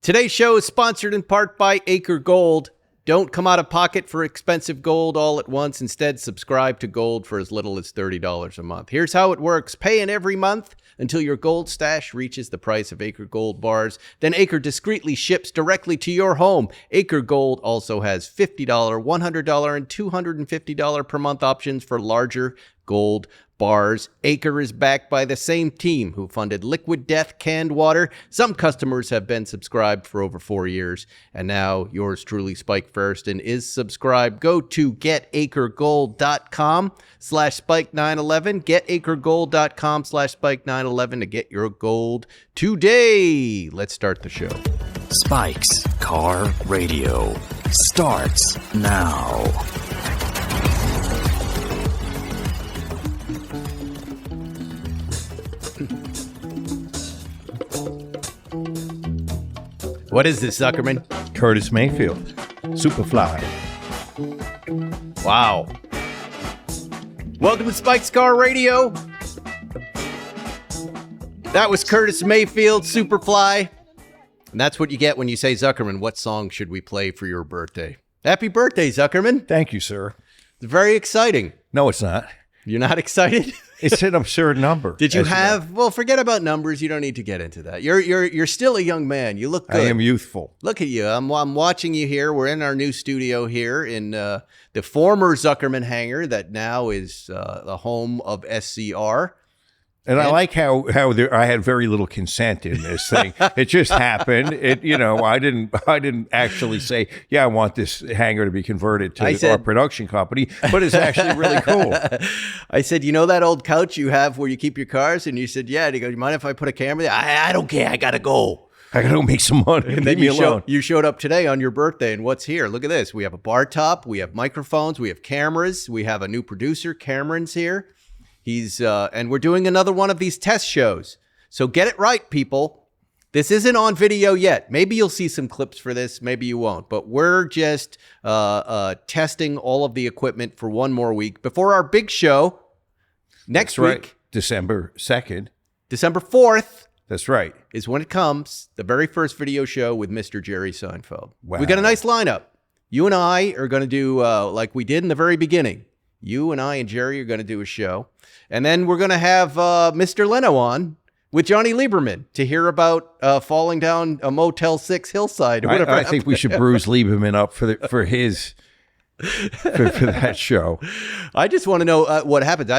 Today's show is sponsored in part by Acre Gold. Don't come out of pocket for expensive gold all at once. Instead, subscribe to gold for as little as $30 a month. Here's how it works. Pay in every month until your gold stash reaches the price of Acre Gold bars. Then Acre discreetly ships directly to your home. Acre Gold also has $50, $100, and $250 per month options for larger gold bars. Acre is backed by the same team who funded Liquid Death canned water. Some customers have been subscribed for over 4 years, and now yours truly, Spike Ferriston, is subscribed. Go to getacregold.com/Spike911. Getacregold.com/Spike911 to get your gold today. Let's start the show. Spike's Car Radio starts now. What is this, Zuckerman? Curtis Mayfield, Superfly. Wow. Welcome to Spike's Car Radio. That was Curtis Mayfield, Superfly. And that's what you get when you say, Zuckerman, what song should we play for your birthday? Happy birthday, Zuckerman. Thank you, sir. It's very exciting. No, it's not. You're not excited? It's an absurd number. Did you have? Well, forget about numbers. You don't need to get into that. You're still a young man. You look good. I am youthful. Look at you. I'm watching you here. We're in our new studio here in the former Zuckerman hangar that now is the home of SCR. And I like how I had very little consent in this thing. It just happened. I didn't actually say, yeah, I want this hangar to be converted to our production company, but it's actually really cool. I said, you know that old couch you have where you keep your cars? And you said, yeah. And he goes, you mind if I put a camera there? I don't care. I gotta go. I gotta go make some money. And then you showed up today on your birthday, and what's here? Look at this. We have a bar top. We have microphones. We have cameras. We have a new producer. Cameron's here. And we're doing another one of these test shows. So get it right, people. This isn't on video yet. Maybe you'll see some clips for this. Maybe you won't. But we're just testing all of the equipment for one more week before our big show next week. Right. December 2nd. December 4th. That's right. Is when it comes. The very first video show with Mr. Jerry Seinfeld. Wow. We got a nice lineup. You and I are going to do like we did in the very beginning. You and I and Jerry are going to do a show. And then we're going to have Mr. Leno on with Johnny Lieberman to hear about falling down a Motel 6 hillside. Or whatever. I think we should bruise Lieberman up for that show. I just want to know what happens.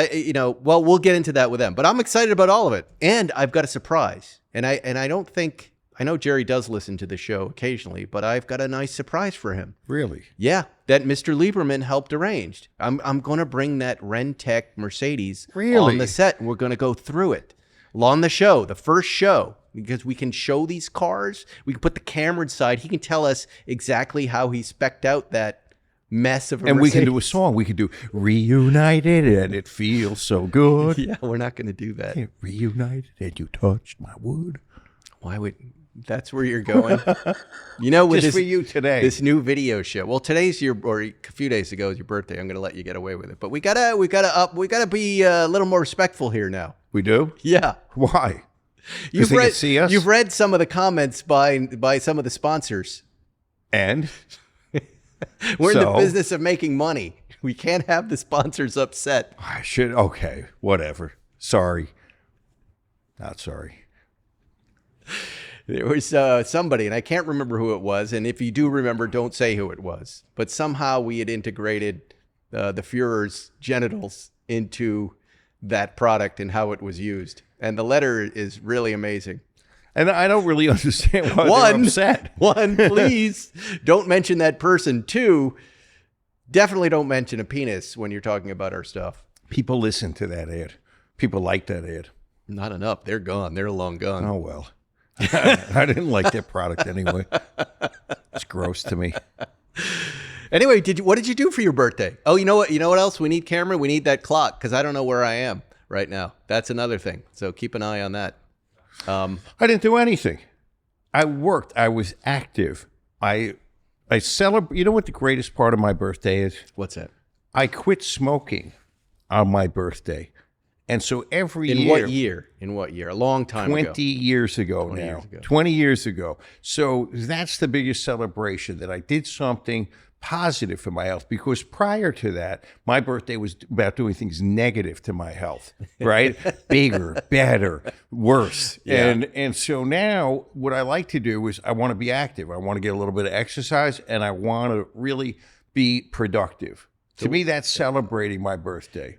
We'll get into that with them. But I'm excited about all of it. And I've got a surprise. And I know Jerry does listen to the show occasionally, but I've got a nice surprise for him. Really? Yeah, that Mr. Lieberman helped arrange. I'm going to bring that Rentec Mercedes on the set, and we're going to go through it on the show, the first show, because we can show these cars. We can put the camera inside. He can tell us exactly how he spec'd out that mess of a Mercedes. We can do a song. We can do Reunited and It Feels So Good. Yeah, we're not going to do that. Yeah, Reunited and You Touched My Wood. Why would... That's where you're going. With just for you today. This new video show. Well, today's or a few days ago is your birthday. I'm going to let you get away with it. But we gotta be a little more respectful here now. We do? Yeah. Why? You've read see us? You've read some of the comments by some of the sponsors. And we're in the business of making money. We can't have the sponsors upset. I should. Okay, whatever. Sorry. Not sorry. There was somebody, and I can't remember who it was, and if you do remember, don't say who it was. But somehow we had integrated the Führer's genitals into that product and how it was used. And the letter is really amazing. And I don't really understand why they're upset. One, please don't mention that person. Two, definitely don't mention a penis when you're talking about our stuff. People listen to that ad. People like that ad. Not enough. They're gone. They're long gone. Oh, well. I didn't like that product anyway. It's gross to me. Anyway, what did you do for your birthday? Oh, you know what? You know what else? We need camera. We need that clock because I don't know where I am right now. That's another thing. So keep an eye on that. I didn't do anything. I worked. I was active. I celebrate. You know what the greatest part of my birthday is? What's that? I quit smoking on my birthday. And so every In year. what year? In what year? A long time 20 ago. years ago 20 now. years ago. 20 years ago. So that's the biggest celebration, that I did something positive for my health, because prior to that, my birthday was about doing things negative to my health, right? Bigger, better, worse. Yeah. And so now what I like to do is I want to be active. I want to get a little bit of exercise, and I want to really be productive. To me, that's celebrating my birthday.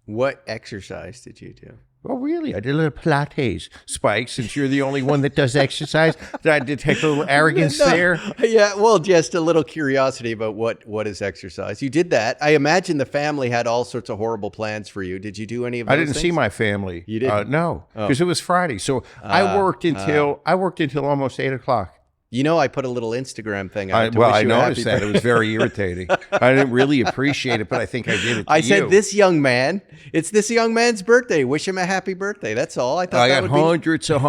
What exercise did you do? Oh, really? I did a little Pilates. Spike, since you're the only one that does exercise, did I detect a little arrogance there? Yeah, well, just a little curiosity about what is exercise. You did that. I imagine the family had all sorts of horrible plans for you. Did you do any of those I didn't things? see my family. You didn't? No, because it was Friday. So I worked until almost 8 o'clock. You know, I put a little Instagram thing out. I noticed that. It was very irritating. I didn't really appreciate it, but I think I did it to I you. said, this young man, it's this young man's birthday. Wish him a happy birthday. That's all. I thought I that got would hundreds of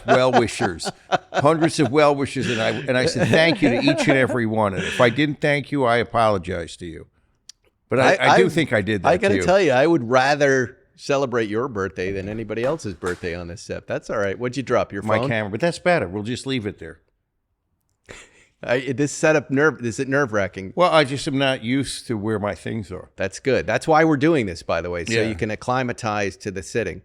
well-wishers. Hundreds of well-wishers. And I said, thank you to each and every one. And if I didn't thank you, I apologize to you. But I do think I did that I got to to you. tell you, I would rather celebrate your birthday than anybody else's birthday on this set. That's all right. What'd you drop? Your My phone? camera. But that's better. We'll just leave it there. This setup is it nerve-wracking? Well, I just am not used to where my things are. That's good. That's why we're doing this, by the way, so Yeah. you can acclimatize to the sitting.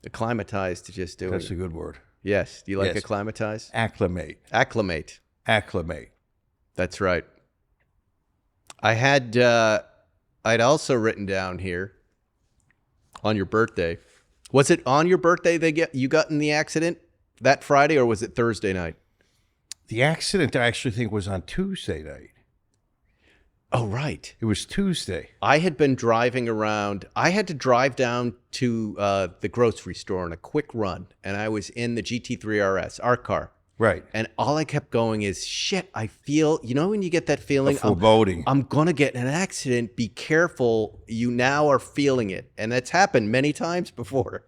Acclimatize to just doing That's it. a good word. Yes. Do you like Yes. acclimatize? Acclimate. Acclimate. Acclimate. That's right. I had, I'd also written down here on your birthday. Was it on your birthday you got in the accident that Friday, or was it Thursday night? The accident, I actually think, was on Tuesday night. Oh, right. It was Tuesday. I had been driving around. I had to drive down to the grocery store on a quick run, and I was in the GT3 RS, our car. Right. And all I kept going is, shit, I feel, you know when you get that feeling? A foreboding. I'm going to get in an accident. Be careful. You now are feeling it. And that's happened many times before.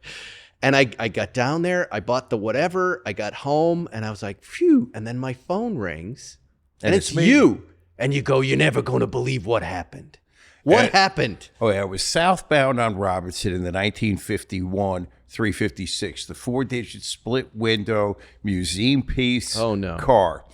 And I got down there, I bought the whatever, I got home, and I was like, phew. And then my phone rings, and it's me. you. And you go, you're never going to believe what happened. What happened? Oh, yeah. It was southbound on Robertson in the 1951 356, the 4-digit split window museum piece car.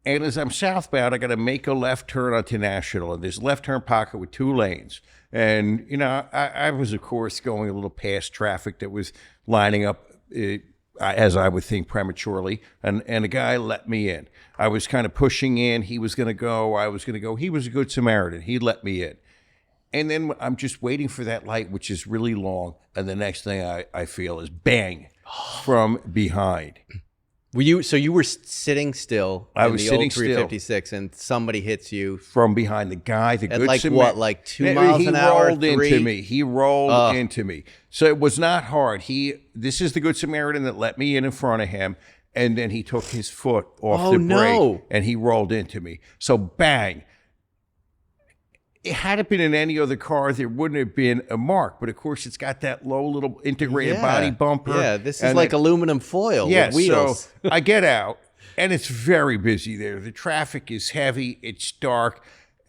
And as I'm southbound, I got to make a left turn onto National, and there's a left turn pocket with 2 lanes. And, you know, I was, of course, going a little past traffic that was lining up, as I would think, prematurely. And a guy let me in. I was kind of pushing in. He was going to go. I was going to go. He was a good Samaritan. He let me in. And then I'm just waiting for that light, which is really long. And the next thing I feel is bang from behind. So you were sitting still I in was the sitting old 356 and somebody hits you from behind. The guy, the at good like Samaritan. what, like 2 miles an hour? He rolled into me. He rolled into me. So it was not hard. This is the good Samaritan that let me in front of him. And then he took his foot off the brake and he rolled into me. So bang. Had it been in any other car, there wouldn't have been a mark. But of course, it's got that low little integrated body bumper. Yeah, this is like aluminum foil with wheels. So I get out, and it's very busy there. The traffic is heavy. It's dark.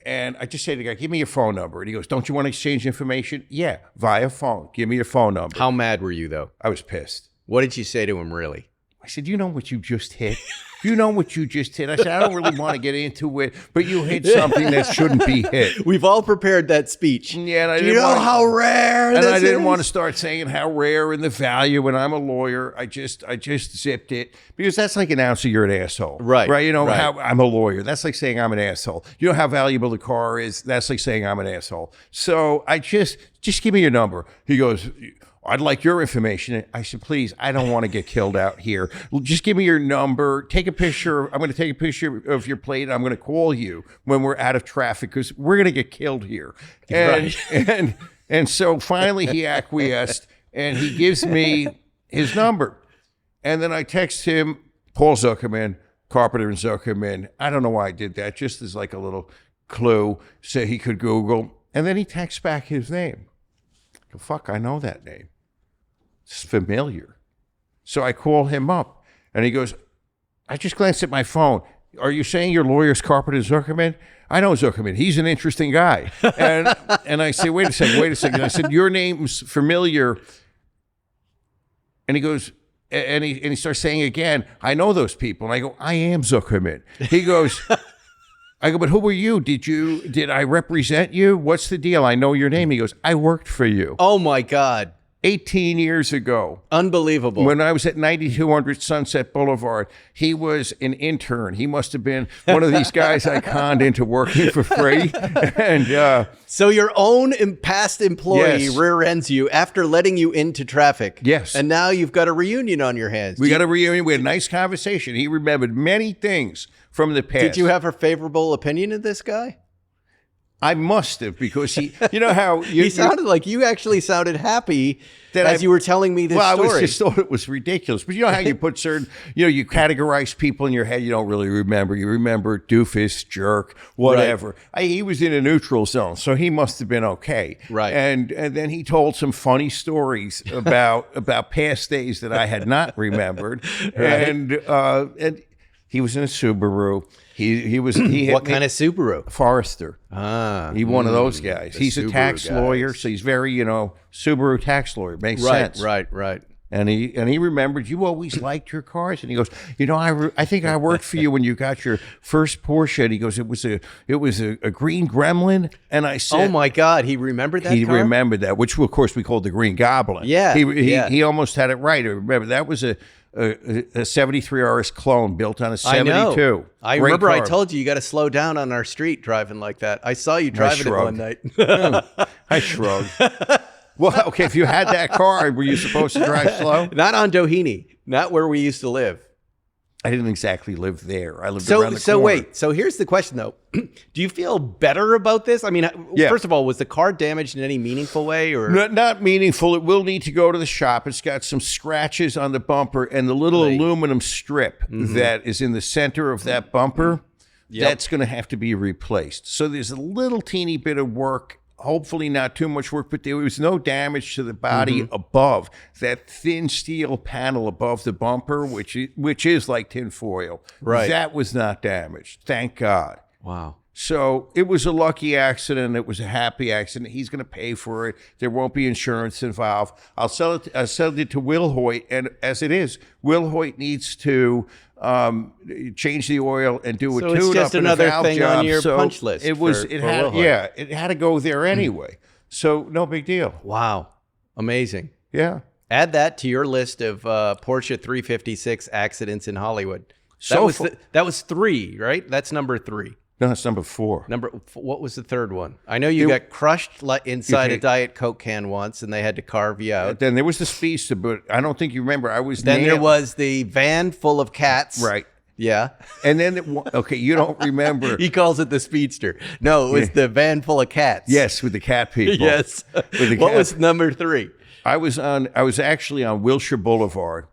And I just say to the guy, give me your phone number. And he goes, don't you want to exchange information? Yeah, via phone. Give me your phone number. How mad were you, though? I was pissed. What did you say to him, really? I said, you know what you just hit? You know what you just hit? I said, I don't really want to get into it, but you hit something that shouldn't be hit. We've all prepared that speech. Yeah, and I Do you know how rare this is? And I didn't want to start saying how rare and the value, and I'm a lawyer. I just zipped it, because that's like announcing you're an asshole. Right. Right? You know, right. how I'm a lawyer. That's like saying I'm an asshole. You know how valuable the car is? That's like saying I'm an asshole. So I just give me your number. He goes, I'd like your information. I said, please, I don't want to get killed out here. Just give me your number. Take a picture. I'm going to take a picture of your plate. I'm going to call you when we're out of traffic, because we're going to get killed here. And so finally he acquiesced, and he gives me his number. And then I text him, Paul Zuckerman, Carpenter and Zuckerman. I don't know why I did that, just as like a little clue, so he could Google. And then he texts back his name. Fuck, I know that name. It's familiar. So I call him up, and he goes, I just glanced at my phone. are you saying your lawyer's Carpenter Zuckerman? I know Zuckerman. He's an interesting guy. And I say, wait a second. I said, your name's familiar. And he goes, and he starts saying again, I know those people. And I go, I am Zuckerman. He goes, I go, but who were you? Did I represent you? What's the deal? I know your name. He goes, I worked for you. Oh my God. 18 years ago. Unbelievable. When I was at 9200 Sunset Boulevard, he was an intern. He must have been one of these guys I conned into working for free. And so your own past employee Yes. rear ends you after letting you into traffic. Yes. And now you've got a reunion on your hands. we got a reunion. We had a nice conversation. He remembered many things from the past. Did you have a favorable opinion of this guy? I must have, because he, you know how He sounded like you actually sounded happy That you were telling me this story. I just thought it was ridiculous. But you know how you put certain, you categorize people in your head you don't really remember. You remember doofus, jerk, whatever. He was in a neutral zone, so he must have been okay. Right. And then he told some funny stories about past days that I had not remembered. Right. And he was in a Subaru. He What kind of Subaru? Forester. He one of those guys. He's a Subaru tax guys. lawyer, so he's very, Subaru tax lawyer. Makes sense. Right. And he remembered, you always liked your cars. And he goes, I think I worked for you when you got your first Porsche. And he goes, it was a green Gremlin. And I said, Oh my God, he remembered that he car? remembered that, which of course we called the Green Goblin. Yeah, He almost had it right. I remember that was a 73 RS clone built on a 72. I know. I Great remember I car. told you got to slow down on our street driving like that. I saw you driving it one night. I shrugged. Well, okay, if you had that car, were you supposed to drive slow? Not on Doheny, not where we used to live. I didn't exactly live there. I lived around the So corner. wait. So here's the question, though. Do you feel better about this? I mean, Yeah. first of all, was the car damaged in any meaningful way, or Not meaningful. It will need to go to the shop. It's got some scratches on the bumper and the little aluminum strip that is in the center of that bumper. Yep. That's going to have to be replaced. So there's a little teeny bit of work. Hopefully not too much work, but there was no damage to the body above that thin steel panel above the bumper, which is like tinfoil. Right. That was not damaged. Thank God. wow? So it was a lucky accident. It was a happy accident. He's going to pay for it. There won't be insurance involved. I'll sell it to Will Hoyt, and as it is, Will Hoyt needs to change the oil and do a So it's tune-up just and a another valve thing job. on your So punch list It was. for It Will had. Hoyt. Yeah. It had to go there anyway. So no big deal. Wow, amazing. Yeah. Add that to your list of Porsche 356 accidents in Hollywood. So That was 3, right? That's number 3. No, that's number 4. What was the third one? I know you got crushed inside a Diet Coke can once, and they had to carve you out. Then there was the Speedster, but I don't think you remember. I was Then there nailed- was the van full of cats. right. Yeah. And then okay, you don't remember. He calls it the Speedster. No, it was the van full of cats. Yes, with the cat people. Yes. With the What cat- was number 3? I was actually on Wilshire Boulevard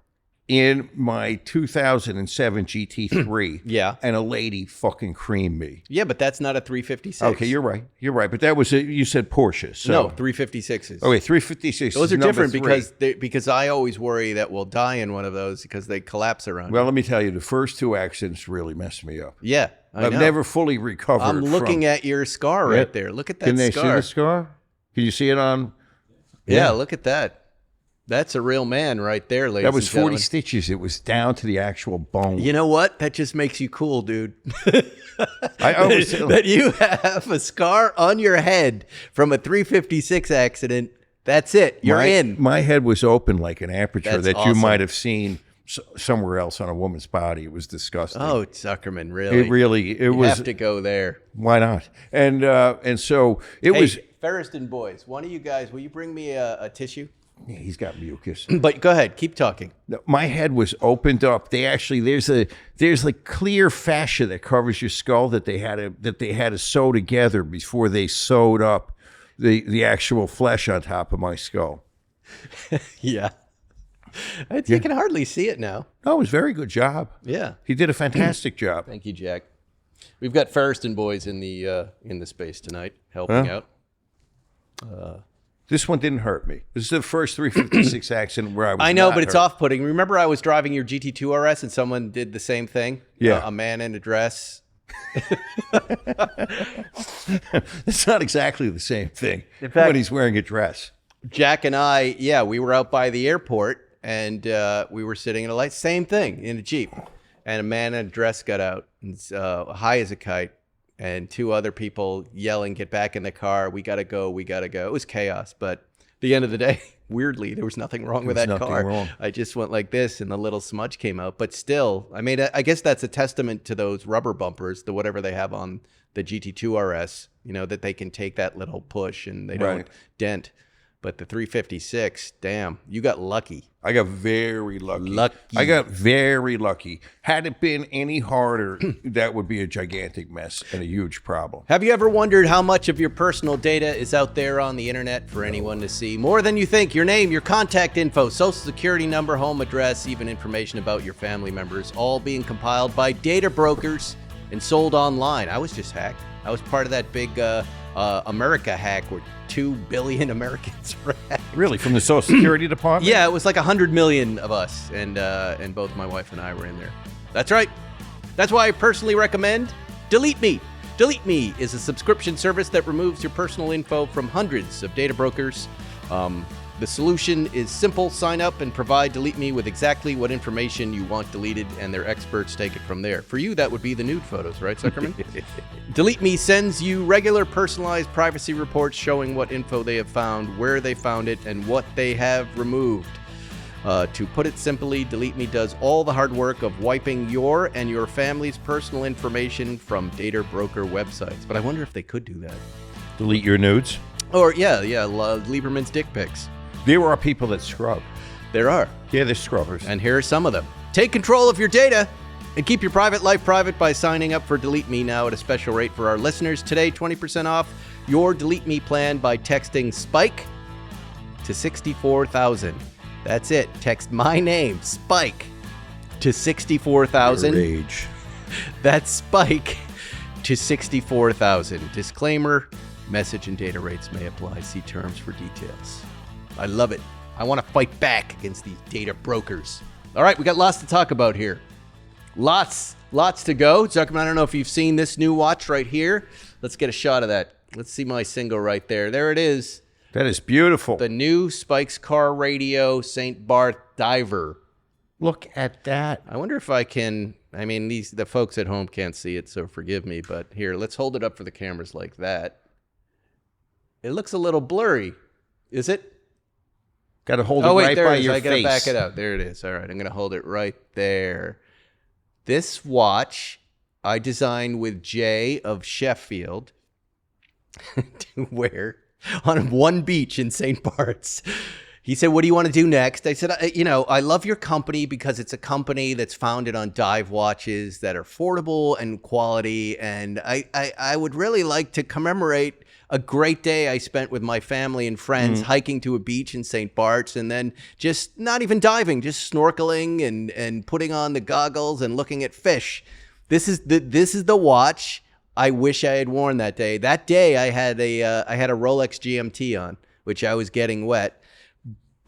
in my 2007 GT3. Yeah. And a lady fucking creamed me. Yeah, but that's not a 356. Okay, you're right. But that was you said Porsche. So. No, 356s. Okay, 356. Those are is number different 3. because I always worry that we'll die in one of those because they collapse around. Well, let me tell you, the first 2 accidents really messed me up. Yeah, I've never fully recovered. I'm looking at your scar right there. Look at that Can they scar. see the scar? Can you see it on? Yeah, look at that. That's a real man right there, ladies That was and 40 gentlemen. stitches. It was down to the actual bone. You know what? That just makes you cool, dude. I always that you have a scar on your head from a 356 accident. That's it. You're in. My head was open like an aperture That's that awesome. you might have seen somewhere else on a woman's body. It was disgusting. Oh, Zuckerman, really? It was. Have to go there. Why not? And so it was. Ferriston boys, one of you guys, will you bring me a tissue? Yeah, he's got mucus. But go ahead, keep talking. No, my head was opened up. There's like clear fascia that covers your skull that they had to sew together before they sewed up the actual flesh on top of my skull. Yeah. You can hardly see it now. Oh, it was a very good job. Yeah. He did a fantastic job. Thank you, Jack. We've got Ferriston boys in the space tonight helping out. This one didn't hurt me. This is the first 356 accident where I was I know, not but it's hurt. off-putting. Remember I was driving your GT2 RS and someone did the same thing? Yeah. A man in a dress. It's not exactly the same thing fact- when he's wearing a dress. Jack and I, we were out by the airport and we were sitting in a light. Same thing, in a Jeep. And a man in a dress got out, and high as a kite. And two other people yelling, get back in the car. We got to go. We got to go. It was chaos. But at the end of the day, weirdly, there was nothing wrong with that car. Wrong. I just went like this and the little smudge came out. But still, I mean, I guess that's a testament to those rubber bumpers, the whatever they have on the GT2 RS, that they can take that little push and they don't dent. But the 356, damn, you got lucky. I got very lucky. I got very lucky. Had it been any harder, that would be a gigantic mess and a huge problem. Have you ever wondered how much of your personal data is out there on the internet for anyone to see? More than you think. Your name, your contact info, social security number, home address, even information about your family members, all being compiled by data brokers and sold online. I was just hacked. I was part of that big America hack where 2 billion Americans were hacked. Really? From the Social Security Department? Yeah, it was like 100 million of us, and both my wife and I were in there. That's right. That's why I personally recommend DeleteMe. DeleteMe is a subscription service that removes your personal info from hundreds of data brokers. The solution is simple. Sign up and provide DeleteMe with exactly what information you want deleted, and their experts take it from there. For you, that would be the nude photos, right, Zuckerman? DeleteMe sends you regular personalized privacy reports showing what info they have found, where they found it, and what they have removed. To put it simply, DeleteMe does all the hard work of wiping your and your family's personal information from data broker websites. But I wonder if they could do that. Delete your nudes? Or, Lieberman's dick pics. There are people that scrub. There are. Yeah, they're scrubbers. And here are some of them. Take control of your data and keep your private life private by signing up for DeleteMe now at a special rate for our listeners. Today, 20% off your DeleteMe plan by texting SPIKE to 64,000. That's it. Text my name, SPIKE, to 64,000. Rage. That's SPIKE to 64,000. Disclaimer, message and data rates may apply. See terms for details. I love it. I want to fight back against these data brokers. All right, we got lots to talk about here. Lots to go. Zuckerman, I don't know if you've seen this new watch right here. Let's get a shot of that. Let's see my single right there. There it is. That is beautiful. The new Spikes Car Radio St Barts Diver. Look at that. I wonder if I can, the folks at home can't see it, so forgive me, but here, let's hold it up for the cameras like that. It looks a little blurry. Is it? Got to hold it right by your face. I got to back it out. There it is. All right, I'm going to hold it right there. This watch I designed with Jay of Sheffield to wear on one beach in St Barts. He said, what do you want to do next? I said, I love your company because it's a company that's founded on dive watches that are affordable and quality. And I would really like to commemorate a great day I spent with my family and friends hiking to a beach in St Barts, and then just not even diving, just snorkeling and putting on the goggles and looking at fish. This is the watch I wish I had worn that day. That day I had a Rolex GMT on, which I was getting wet.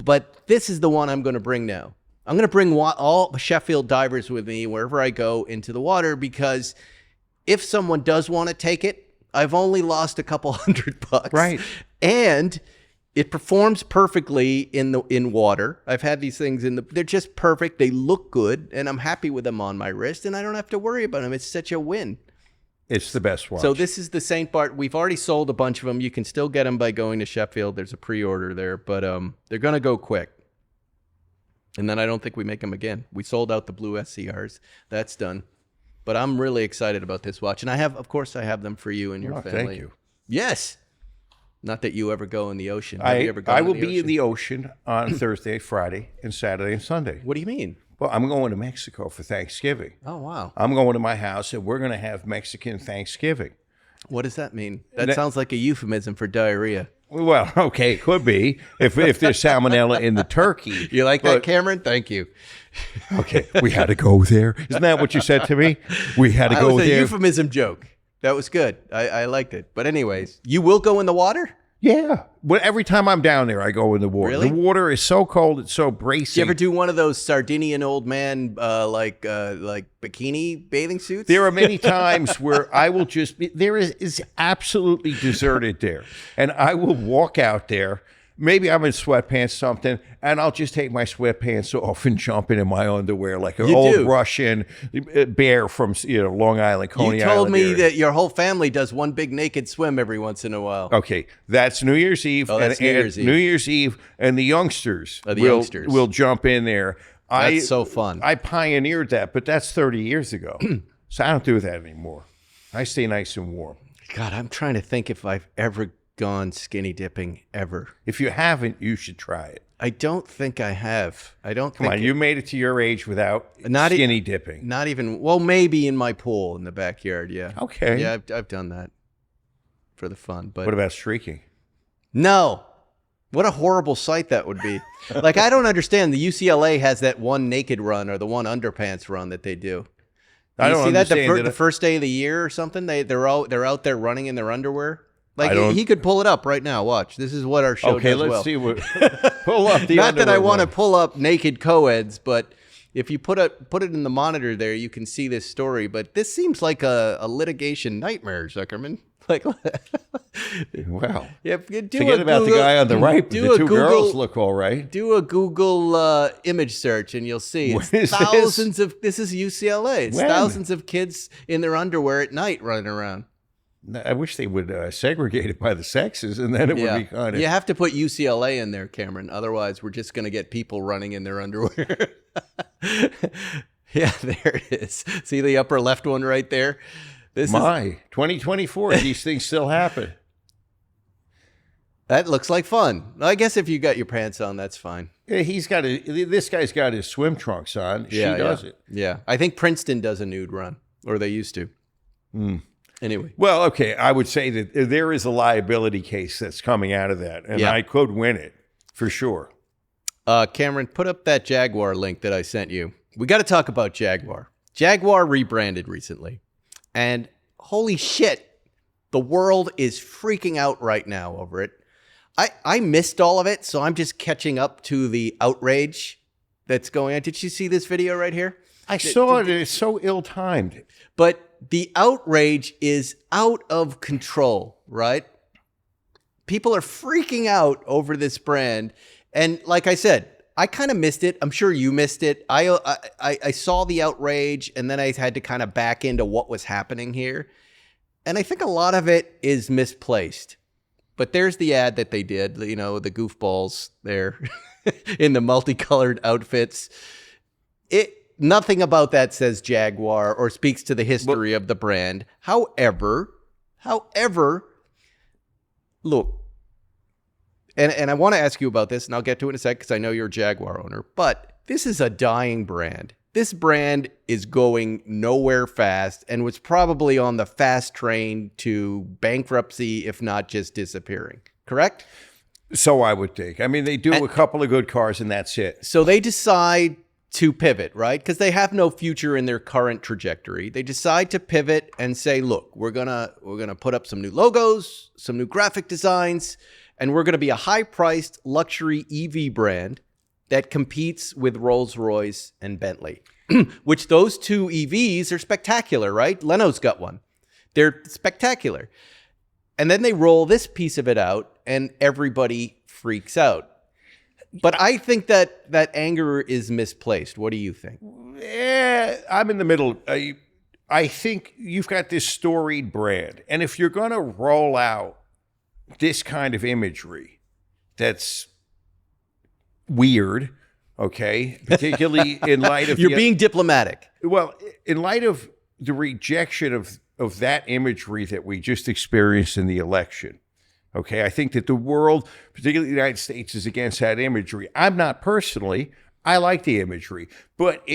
But this is the one I'm going to bring now. I'm going to bring all Sheffield divers with me wherever I go into the water, because if someone does want to take it, I've only lost a couple $100. Right. And it performs perfectly in water. I've had these things they're just perfect. They look good, and I'm happy with them on my wrist, and I don't have to worry about them. It's such a win. It's the best watch. So this is the St Barts. We've already sold a bunch of them. You can still get them by going to Sheffield. There's a pre-order there, but they're going to go quick. And then I don't think we make them again. We sold out the blue SCRs. That's done. But I'm really excited about this watch. And I have them for you and your family. Thank you. Yes. Not that you ever go in the ocean. I will be in the ocean on Thursday, Friday, and Saturday and Sunday. What do you mean? Well, I'm going to Mexico for Thanksgiving. Oh, wow. I'm going to my house, and we're going to have Mexican Thanksgiving. What does that mean? That sounds like a euphemism for diarrhea. Well, okay, it could be if there's salmonella in the turkey. You like that, Cameron? Thank you. Okay, we had to go there. Isn't that what you said to me? We had to go there. That was a euphemism joke. That was good. I liked it. But anyways, you will go in the water? Yeah. Well, every time I'm down there, I go in the water. Really? The water is so cold, it's so bracing. Do you ever do one of those Sardinian old man like bikini bathing suits? There are many times where I will just be, there is absolutely deserted there. And I will walk out there. Maybe I'm in sweatpants, something, and I'll just take my sweatpants off and jump into my underwear like an old Russian bear from Long Island, Coney Island. You told me area. that your whole family does one big naked swim every once in a while. Okay, that's New Year's Eve. Oh, that's New Year's Eve. New Year's Eve, and the youngsters, youngsters will jump in there. That's so fun. I pioneered that, but that's 30 years ago. So I don't do that anymore. I stay nice and warm. God, I'm trying to think if I've ever gone skinny dipping ever. If you haven't, you should try it. I don't think I have. I don't Come think on, you made it to your age without skinny dipping. Not even, well, maybe in my pool in the backyard, yeah. Okay. Yeah, I've done that for the fun. But what about streaking? No. What a horrible sight that would be. Like, I don't understand. The UCLA has that one naked run or the one underpants run that they do. I don't see that understand the first day of the year or something? They're out there running in their underwear. Like, don't- he could pull it up right now. Watch. This is what our show Okay, does let's well. see what. Pull up the. Not that I underwear want to one. pull up naked co-eds, but if you put it in the monitor there, you can see this story. But this seems like a litigation nightmare, Zuckerman. Like, Wow. yeah, Forget about the guy on the right. But the two girls look all right. Do a Google image search, and you'll see it's What is thousands of. This is UCLA. It's When? thousands of kids in their underwear at night running around. I wish they would segregate it by the sexes, and then it would be kind of. You have to put UCLA in there, Cameron. Otherwise, we're just going to get people running in their underwear. Yeah, there it is. See the upper left one right there? This is 2024. These things still happen. that looks like fun. I guess if you got your pants on, that's fine. Yeah, this guy's got his swim trunks on. She does it. Yeah, I think Princeton does a nude run, or they used to. Anyway. Well, okay, I would say that there is a liability case that's coming out of that, and I could win it for sure. Cameron, put up that Jaguar link that I sent you. We got to talk about Jaguar. Jaguar rebranded recently, and holy shit, the world is freaking out right now over it. I missed all of it, so I'm just catching up to the outrage that's going on. Did you see this video right here? I saw it, and it's so ill-timed. But the outrage is out of control, right? People are freaking out over this brand. And like I said, I kind of missed it. I'm sure you missed it. I saw the outrage, and then I had to kind of back into what was happening here. And I think a lot of it is misplaced. But there's the ad that they did, the goofballs there in the multicolored outfits. Nothing about that says Jaguar or speaks to the history of the brand. However, look, and I want to ask you about this, and I'll get to it in a sec because I know you're a Jaguar owner, but this is a dying brand. This brand is going nowhere fast and was probably on the fast train to bankruptcy, if not just disappearing. Correct? So I would think. I mean, they do a couple of good cars, and that's it. So they decide to pivot, right? Because they have no future in their current trajectory. They decide to pivot and say, look, we're gonna put up some new logos, some new graphic designs, and we're gonna be a high-priced luxury EV brand that competes with Rolls-Royce and Bentley, which those two EVs are spectacular, right? Leno's got one. They're spectacular. And then they roll this piece of it out, and everybody freaks out. But I think that anger is misplaced. What do you think? Yeah, I'm in the middle. I think you've got this storied brand. And if you're going to roll out this kind of imagery that's weird, okay, particularly in light of... You're being diplomatic. Well, in light of the rejection of that imagery that we just experienced in the election, okay, I think that the world, particularly the United States, is against that imagery. I'm not personally. I like the imagery, but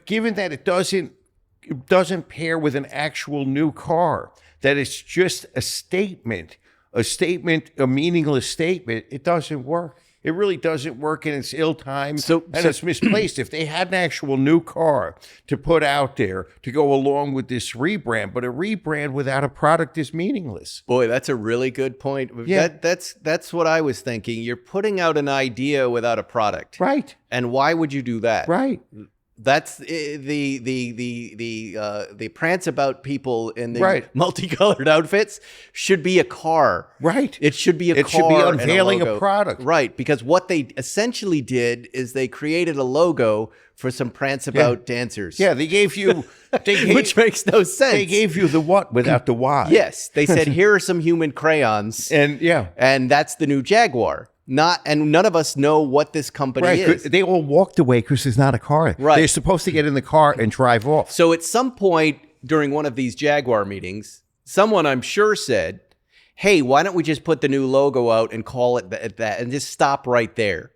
given that it doesn't pair with an actual new car, that it's just a statement, a meaningless statement, it doesn't work. It really doesn't work, and it's ill-timed, and it's misplaced. If they had an actual new car to put out there to go along with this rebrand, but a rebrand without a product is meaningless. Boy, that's a really good point. Yeah. That's what I was thinking. You're putting out an idea without a product. Right. And why would you do that? Right. That's the prance about people in the multicolored outfits should be a car. Right. It should be a car. It should be unveiling a product. Right. Because what they essentially did is they created a logo for some prance about dancers. Yeah, they gave you... which makes no sense. They gave you the what without the why. Yes. They said, here are some human crayons. And that's the new Jaguar. And none of us know what this company is. They all walked away because there's not a car. Right. They're supposed to get in the car and drive off. So at some point during one of these Jaguar meetings, someone I'm sure said, hey, why don't we just put the new logo out and call it that and just stop right there?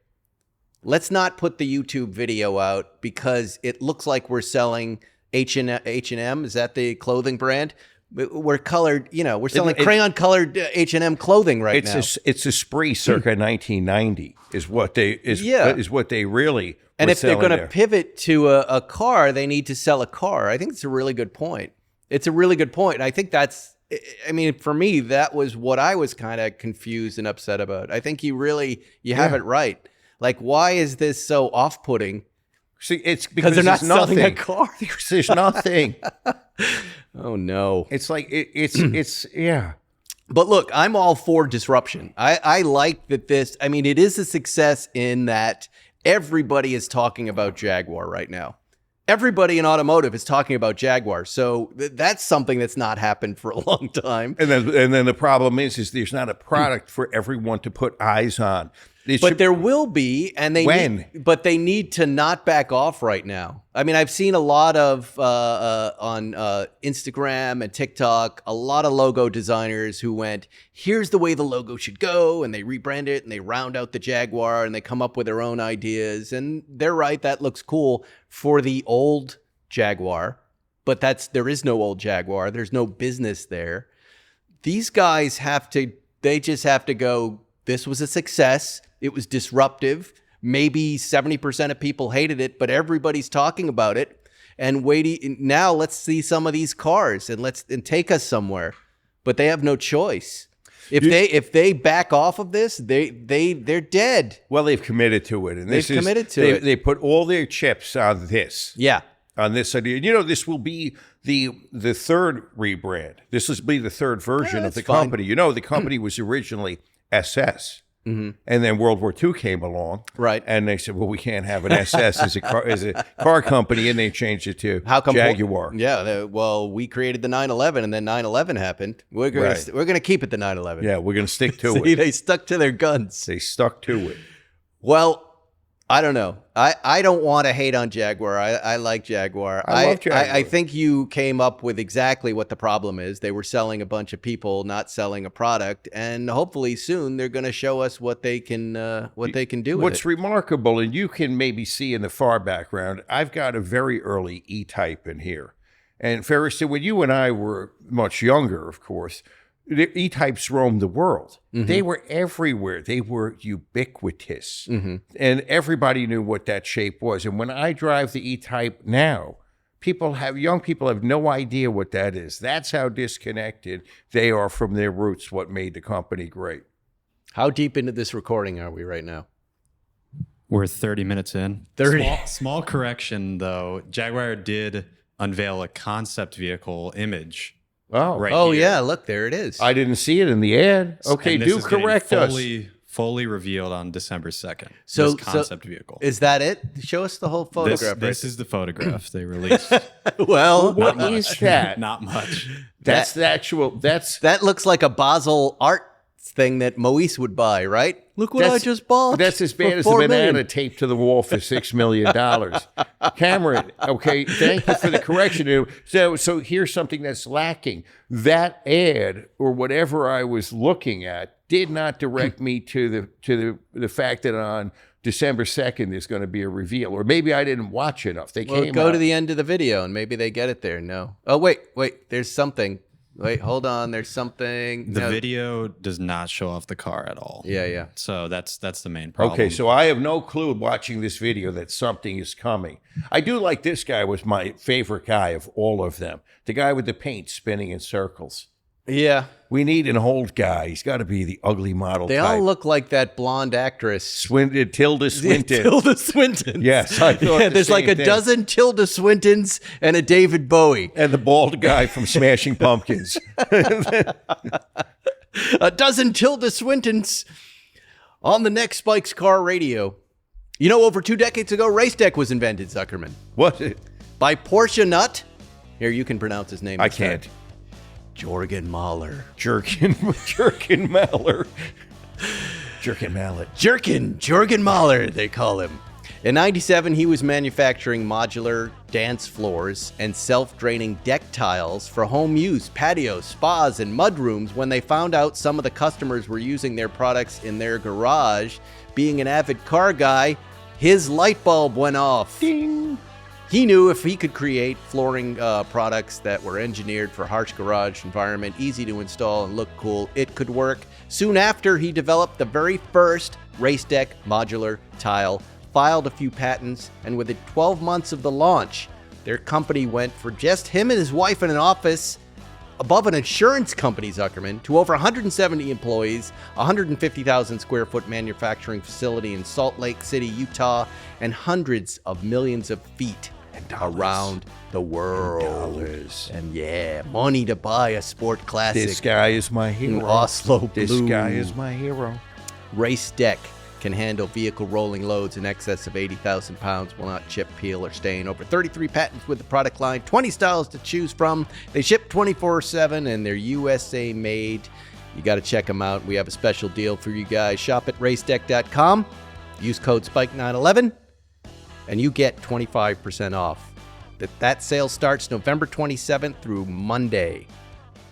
Let's not put the YouTube video out because it looks like we're selling H&M. Is that the clothing brand? We're colored, we're selling crayon-colored H&M clothing now. It's a spree circa 1990 is what they really. And if they're going to pivot to a car, they need to sell a car. I think it's a really good point. It's a really good point. And I think for me, that was what I was kind of confused and upset about. I think you have it right. Like, why is this so off-putting? See, it's because they're not selling a car. There's nothing. Oh no! It's like it's yeah. But look, I'm all for disruption. I like that this. I mean, it is a success in that everybody is talking about Jaguar right now. Everybody in automotive is talking about Jaguar. So that's something that's not happened for a long time. And then the problem is there's not a product for everyone to put eyes on. But there will be, and they need to not back off right now. I mean, I've seen a lot of on Instagram and TikTok, a lot of logo designers who went, here's the way the logo should go, and they rebrand it, and they round out the Jaguar, and they come up with their own ideas. And they're right, that looks cool for the old Jaguar, but there is no old Jaguar. There's no business there. These guys they just have to go, this was a success. It was disruptive. Maybe 70% of people hated it, but everybody's talking about it. And now let's see some of these cars and take us somewhere. But they have no choice. If they back off of this, they're dead. Well, they've committed to it, and they put all their chips on this. Yeah. On this idea. This will be the third rebrand. This will be the third version of the company. The company was originally SS. Mm-hmm. And then World War II came along, right? And they said, "Well, we can't have an SS as a car company," and they changed it to Jaguar. We created the 911, and then 911 happened. We're gonna keep it the 911. Yeah, we're gonna stick to See, it. They stuck to their guns. They stuck to it. Well, I don't know. I don't want to hate on Jaguar. I like Jaguar. I love Jaguar. I think you came up with exactly what the problem is. They were selling a bunch of people, not selling a product, and hopefully soon they're going to show us what they can do with it. What's remarkable, and you can maybe see in the far background, I've got a very early E-Type in here. And Ferris, when you and I were much younger, of course, the E-Types roamed the world. Mm-hmm. They were everywhere. They were ubiquitous. Mm-hmm. And everybody knew what that shape was. And when I drive the E-Type now, young people have no idea what that is. That's how disconnected they are from their roots, what made the company great. How deep into this recording are we right now? We're 30 minutes in. 30. Small correction, though. Jaguar did unveil a concept vehicle image. Oh, yeah, look, there it is. I didn't see it in the ad. Okay, do correct us. Fully revealed on December 2nd. So, this concept vehicle. Is that it? Show us the whole photograph. This is the photograph they released. Well, what is that? Not much. That's the actual. That looks like a Basel art thing that Moise would buy, right? Look what I just bought. That's as bad as the banana taped to the wall for $6 million. Cameron, okay, thank you for the correction. So here's something that's lacking. That ad or whatever I was looking at did not direct me to the fact that on December 2nd there's going to be a reveal. Or maybe I didn't watch enough. Go to the end of the video and maybe they get it there. No. Oh, wait. There's something. Wait, hold on. There's something. The video does not show off the car at all. Yeah. So that's the main problem. Okay, so I have no clue watching this video that something is coming. I do like this guy was my favorite guy of all of them. The guy with the paint spinning in circles. Yeah. We need an old guy. He's got to be the ugly model They type. all look like that blonde actress. Tilda Swinton. Tilda Swinton. Yes, I thought there's like a dozen Tilda Swintons and a David Bowie. And the bald guy from Smashing Pumpkins. A dozen Tilda Swintons on the next Spike's Car Radio. You know, over 2 decades ago, RaceDeck was invented, Zuckerman. What? By Porsche nut. Here, you can pronounce his name. I can't. Jorgen Mahler. Jerkin Mahler. Jerkin Mallet. Jorgen Mahler, they call him. In 97, he was manufacturing modular dance floors and self-draining deck tiles for home use, patios, spas, and mudrooms when they found out some of the customers were using their products in their garage. Being an avid car guy, his light bulb went off. Ding. He knew if he could create flooring products that were engineered for harsh garage environment, easy to install and look cool, it could work. Soon after, he developed the very first RaceDeck modular tile, filed a few patents, and within 12 months of the launch, their company went for just him and his wife in an office above an insurance company, Zuckerman, to over 170 employees, 150,000 square foot manufacturing facility in Salt Lake City, Utah, and hundreds of millions of feet around the world. And yeah, money to buy a sport classic. This guy is my hero. In Oslo This blue. guy is my hero. RaceDeck can handle vehicle rolling loads in excess of 80,000 pounds, will not chip, peel, or stain. Over 33 patents with the product line, 20 styles to choose from. They ship 24/7 and they're USA made. You got to check them out. We have a special deal for you guys. Shop at racedeck.com. Use code SPIKE911 and you get 25% off. That sale starts November 27th through Monday.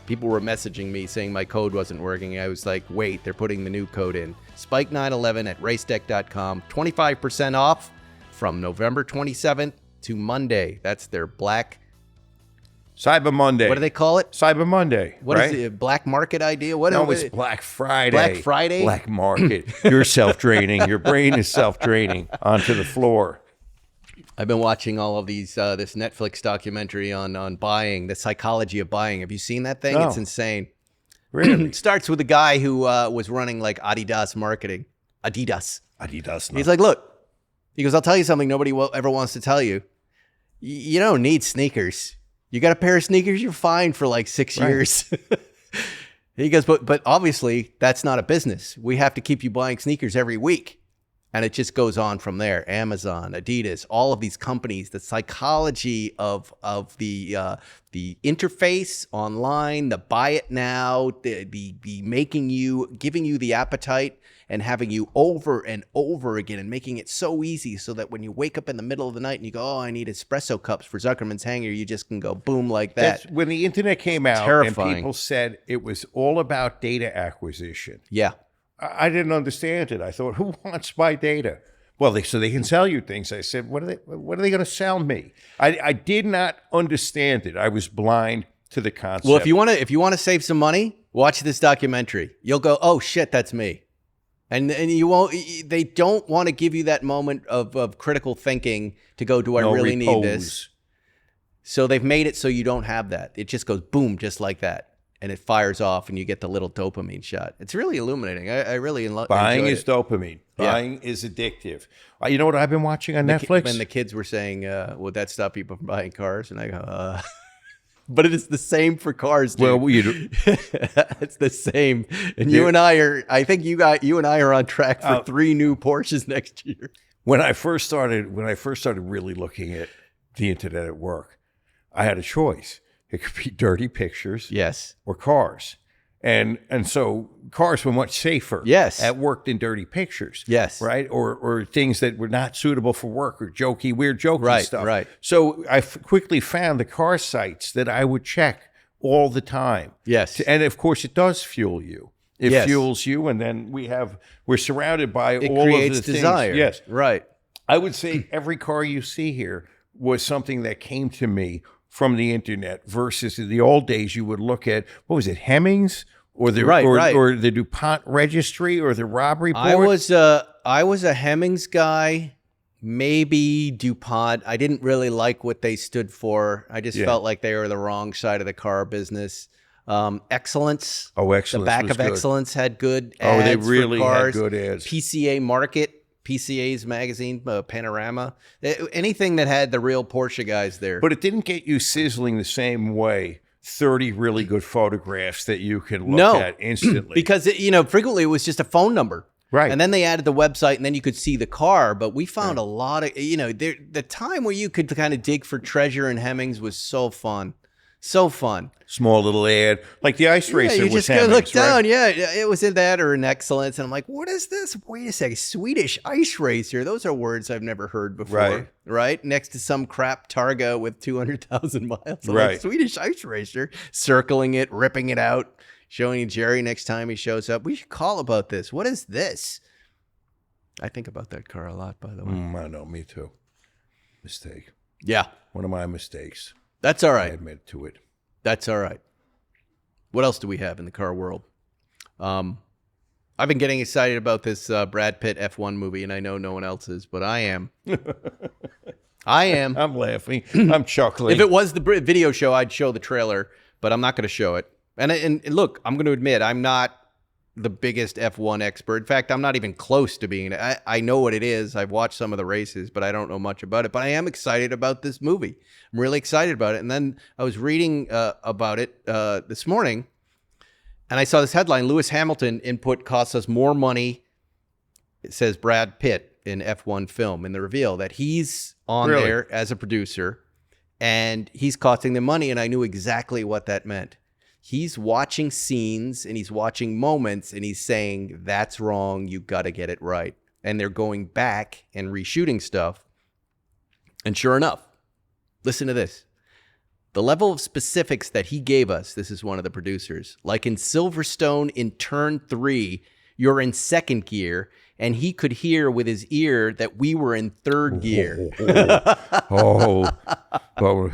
People were messaging me saying my code wasn't working. I was like, wait, they're putting the new code in. Spike911 at racedeck.com. 25% off from November 27th to Monday. That's their Black... Cyber Monday. What do they call it? Cyber Monday. What right? is it? Black Market idea? What? No, it's Black Friday. Black Friday? Black Market. You're self-draining. Your brain is self-draining onto the floor. I've been watching all of these, this Netflix documentary on buying, the psychology of buying. Have you seen that thing? No. It's insane. Really? It starts with a guy who was running like Adidas marketing. Adidas. Adidas. He's like, look, he goes, I'll tell you something nobody ever wants to tell you. You don't need sneakers. You got a pair of sneakers, you're fine for like 6 years. He goes, but obviously that's not a business. We have to keep you buying sneakers every week. And it just goes on from there. Amazon, Adidas, all of these companies, the psychology of the interface online, the buy it now, the making you, giving you the appetite and having you over and over again and making it so easy so that when you wake up in the middle of the night and you go, oh, I need espresso cups for Zuckerman's Hangar, you just can go boom like that. That's when the internet came out terrifying. And people said it was all about data acquisition. Yeah. I didn't understand it. I thought, who wants my data? Well, so they can sell you things. I said, what are they going to sell me? I did not understand it. I was blind to the concept. Well, if you want to save some money, watch this documentary. You'll go, oh shit, that's me. And you won't. They don't want to give you that moment of critical thinking to go, do I really need this? So they've made it so you don't have that. It just goes boom, just like that. And it fires off and you get the little dopamine shot. It's really illuminating. I really enjoy it. Buying is dopamine. Buying is addictive. You know what I've been watching on Netflix? When the kids were saying, would that stop people from buying cars? And I go, but it is the same for cars, dude. Well, it's the same. And you and I are on track for 3 new Porsches next year. When I first started really looking at the internet at work, I had a choice. It could be dirty pictures, yes, or cars, and so cars were much safer, yes, at work than dirty pictures, yes, right, or things that were not suitable for work or weird jokey stuff, right. So I quickly found the car sites that I would check all the time, yes, and of course it does fuel you. It fuels you, and then we're surrounded by all of the desire. things. Yes, right. I would say every car you see here was something that came to me from the internet versus in the old days you would look at, what was it, Hemmings? Or the Right, right. or the DuPont registry or the robbery board? I was a Hemmings guy, maybe DuPont. I didn't really like what they stood for. I just felt like they were the wrong side of the car business. Excellence. Oh, Excellence. The back was of good. Excellence had good ads. Oh, they really for cars. had good ads. PCA Market, PCA's magazine, Panorama. Anything that had the real Porsche guys there. But it didn't get you sizzling the same way. 30 really good photographs that you can look No. at instantly. Because, frequently it was just a phone number. Right. And then they added the website and then you could see the car. But we found a lot of, the time where you could kind of dig for treasure in Hemmings was so fun. So fun. Small little ad. Like the ice racer you was just gotta Hemmings, look down. right? Yeah, it was in that or in Excellence. And I'm like, what is this? Wait a second. Swedish ice racer. Those are words I've never heard before. Right? Next to some crap Targa with 200,000 miles. I'm Right. like, Swedish ice racer. Circling it, ripping it out, showing Jerry next time he shows up. We should call about this. What is this? I think about that car a lot, by the way. I know, me too. Mistake. Yeah. One of my mistakes. That's all I right. admit to it. That's all right. What else do we have in the car world? I've been getting excited about this Brad Pitt F1 movie, and I know no one else is, but I am. I am. I'm laughing. I'm chuckling. If it was the video show, I'd show the trailer, but I'm not going to show it. And look, I'm going to admit, I'm not the biggest F1 expert. In fact, I'm not even close to being. I know what it is. I've watched some of the races, but I don't know much about it. But I am excited about this movie. I'm really excited about it. And then I was reading about it this morning, and I saw this headline: Lewis Hamilton input costs us more money. It says Brad Pitt in F1 film in the reveal that he's on Really? there as a producer, and he's costing them money. And I knew exactly what that meant. He's watching scenes and he's watching moments and he's saying, that's wrong. You got to get it right. And they're going back and reshooting stuff. And sure enough, listen to this. The level of specifics that he gave us, this is one of the producers, like in Silverstone in turn 3, you're in second gear, and he could hear with his ear that we were in third gear. Oh. Well,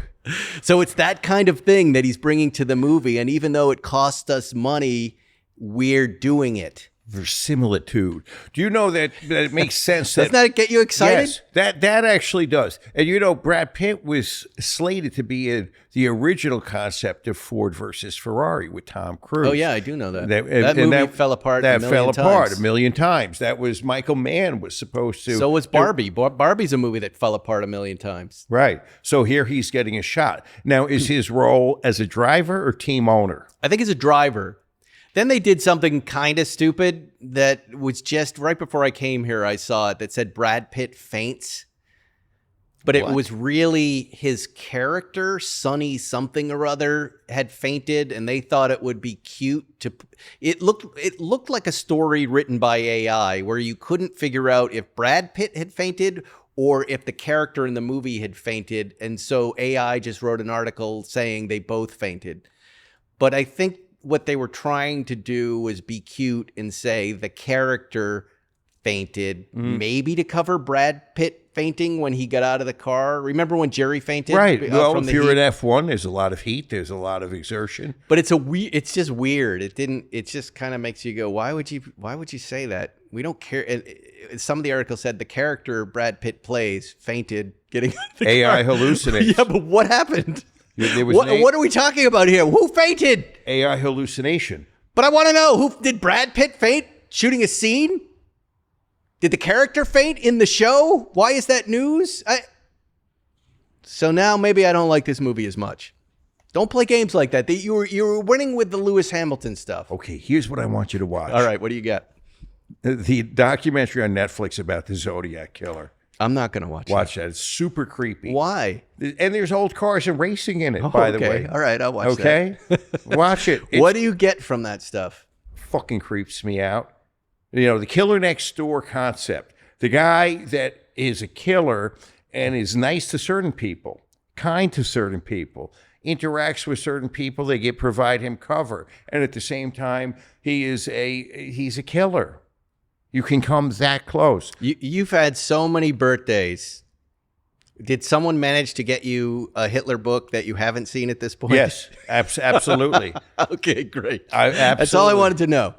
So it's that kind of thing that he's bringing to the movie. And even though it cost us money, we're doing it. verisimilitude. Do you know that it makes sense? Doesn't that get you excited? Yes, that actually does. And Brad Pitt was slated to be in the original concept of Ford versus Ferrari with Tom Cruise. Oh, yeah, I do know that. That movie fell apart That a million fell apart times. a million times. That was Michael Mann was supposed to. So was Barbie. Barbie's a movie that fell apart a million times. Right. So here he's getting a shot. Now, is his role as a driver or team owner? I think as a driver. Then they did something kind of stupid that was just right before I came here. I saw it that said Brad Pitt faints. But it was really his character, Sonny something or other, had fainted, and they thought it would be cute to. It looked like a story written by AI where you couldn't figure out if Brad Pitt had fainted or if the character in the movie had fainted, and so AI just wrote an article saying they both fainted. But I think what they were trying to do was be cute and say the character fainted, maybe to cover Brad Pitt fainting when he got out of the car. Remember when Jerry fainted? Right. Well, from if the you're heat? in F1, there's a lot of heat. There's a lot of exertion. But it's just weird. It just kind of makes you go, why would you say that? We don't care. Some of the article said the character Brad Pitt plays fainted getting out of the AI car. hallucinates. Yeah, but what happened? There was What are we talking about here? Who fainted? AI hallucination. But I want to know, did Brad Pitt faint shooting a scene? Did the character faint in the show? Why is that news? So now maybe I don't like this movie as much. Don't play games like that. You were winning with the Lewis Hamilton stuff. Okay, here's what I want you to watch. All right, what do you got? The documentary on Netflix about the Zodiac Killer. I'm not going to watch Watch that. It's super creepy. Why? And there's old cars and racing in it, by the way. All right, I'll watch that. Okay? Watch it. What do you get from that stuff? Fucking creeps me out. The killer next door concept. The guy that is a killer and is nice to certain people, kind to certain people, interacts with certain people, they provide him cover. And at the same time, he's a killer. You can come that close. You've had so many birthdays Did someone manage to get you a Hitler book that you haven't seen at this point? Yes, absolutely. Okay, great. That's all I wanted to know.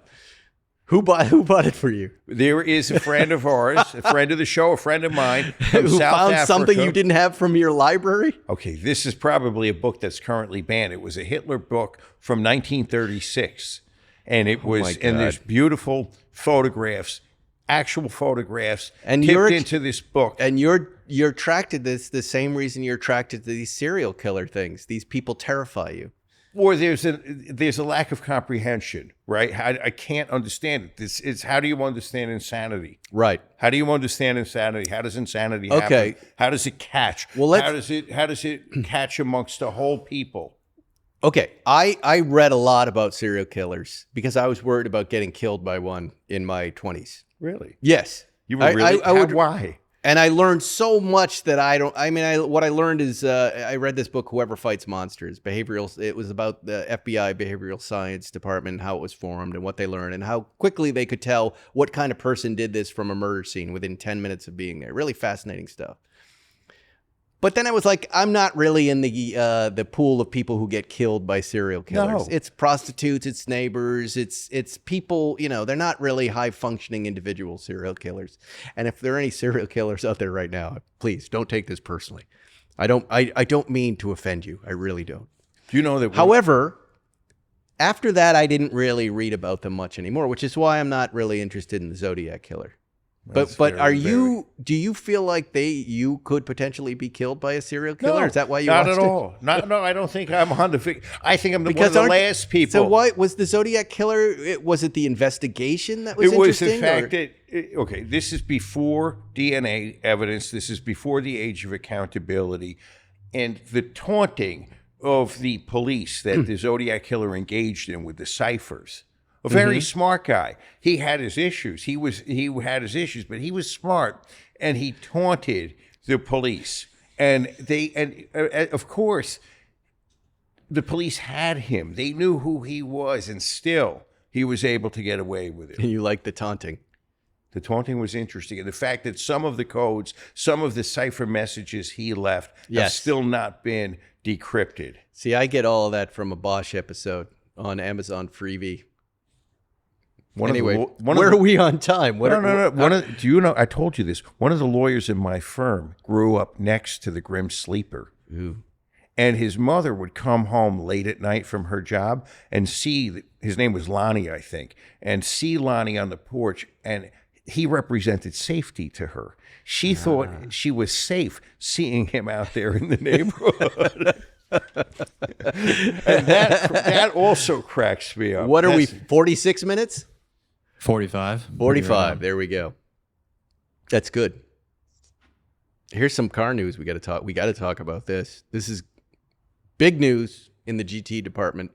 Who bought it for you? There is a friend of ours, a friend of the show, a friend of mine from Who South found Africa. something you didn't have from your library? Okay, this is probably a book that's currently banned. It was a Hitler book from 1936, and it was, and there's beautiful photographs, actual photographs, and tipped into this book. And you're attracted to this the same reason you're attracted to these serial killer things. These people terrify you. Or there's a lack of comprehension, right? I can't understand it. This is, how do you understand insanity? Right. How do you understand insanity? How does insanity happen? How does it catch? Well, how does it catch amongst the whole people? Okay, I read a lot about serial killers because I was worried about getting killed by one in my 20s. Really? Yes. You were really? Why? And I learned so much that what I learned is I read this book, Whoever Fights Monsters, it was about the FBI Behavioral Science Department, how it was formed and what they learned and how quickly they could tell what kind of person did this from a murder scene within 10 minutes of being there. Really fascinating stuff. But then I was like, I'm not really in the pool of people who get killed by serial killers. No. It's prostitutes, it's neighbors, it's people, they're not really high functioning individual serial killers. And if there are any serial killers out there right now, please don't take this personally. I don't mean to offend you. I really don't. Do you know that? However, after that, I didn't really read about them much anymore, which is why I'm not really interested in the Zodiac Killer. But do you feel like you could potentially be killed by a serial killer? No, is that why you not watched at it? all. No, I don't think I'm on the. I think I'm one of the last people. So why was the Zodiac Killer? Was it the investigation that was interesting? It was the fact that okay, this is before DNA evidence. This is before the age of accountability, and the taunting of the police that the Zodiac Killer engaged in with the ciphers. A very smart guy. He had his issues. He had his issues, but he was smart, and he taunted the police. And of course, the police had him. They knew who he was, and still he was able to get away with it. And you like the taunting. The taunting was interesting, and the fact that some of the codes, some of the cipher messages he left, have still not been decrypted. See, I get all of that from a Bosch episode on Amazon Freebie. Where are we on time? No. Do you know? I told you this. One of the lawyers in my firm grew up next to the Grim Sleeper. Ooh. And his mother would come home late at night from her job and see, his name was Lonnie, I think, and see Lonnie on the porch, and he represented safety to her. She thought she was safe seeing him out there in the neighborhood. And that also cracks me up. What are we, 46 minutes? 45. 45. There we go. That's good. Here's some car news we got to talk about this. This is big news in the GT department.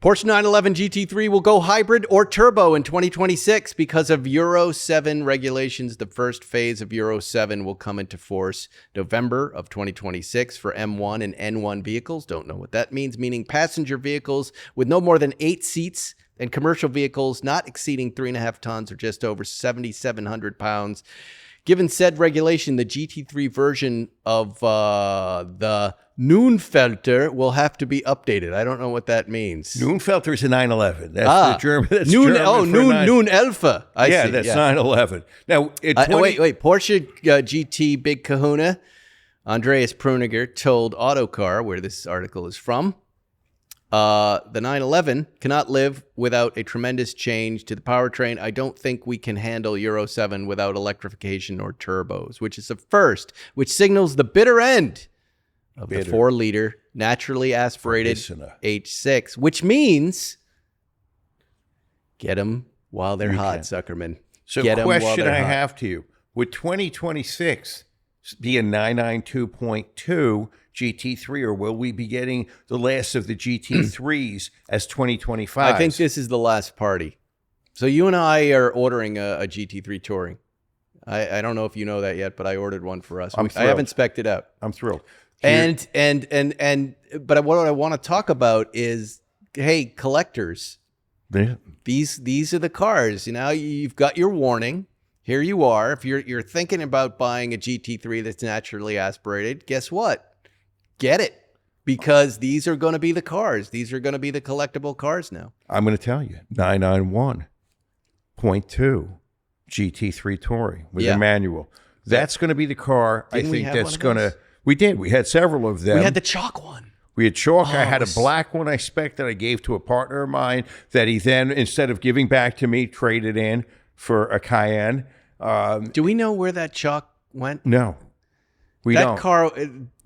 Porsche 911 GT3 will go hybrid or turbo in 2026 because of Euro 7 regulations. The first phase of Euro 7 will come into force November of 2026 for M1 and N1 vehicles. Don't know what that means, meaning passenger vehicles with no more than 8 seats and commercial vehicles not exceeding 3.5 tons or just over 7,700 pounds. Given said regulation, the GT3 version of the Noonfelter will have to be updated. I don't know what that means. Noonfelter is a 911. That's the German. That's German Noonelfe. Yeah, that's 911. Now, wait. Porsche GT Big Kahuna, Andreas Pruniger told Autocar, where this article is from, the 911 cannot live without a tremendous change to the powertrain. I don't think we can handle Euro 7 without electrification or turbos, which is a first, which signals the bitter end of the 4-liter naturally aspirated H6, which means get them while they're hot, Zuckerman. So question I have to you, would 2026 be a 992.2 GT3, or will we be getting the last of the GT3s as 2025? I think this is the last party. So you and I are ordering a GT3 Touring. I don't know if you know that yet, but I ordered one for us. I haven't spec'd it out. I'm thrilled. But what I want to talk about is, hey, collectors, these are the cars. You've got your warning. Here you are. If you're thinking about buying a GT3 that's naturally aspirated, guess what? Get it. Because these are going to be the cars. These are going to be the collectible cars now. I'm going to tell you, 991.2 GT3 Touring with a manual. That's going to be the car. Didn't I we think have that's one going of to. We did. We had several of them. We had the chalk one. We had chalk. I had it was- a black one I spec'd that I gave to a partner of mine that he then, instead of giving back to me, traded in for a Cayenne. Do we know where that chalk went? No, we that don't. car,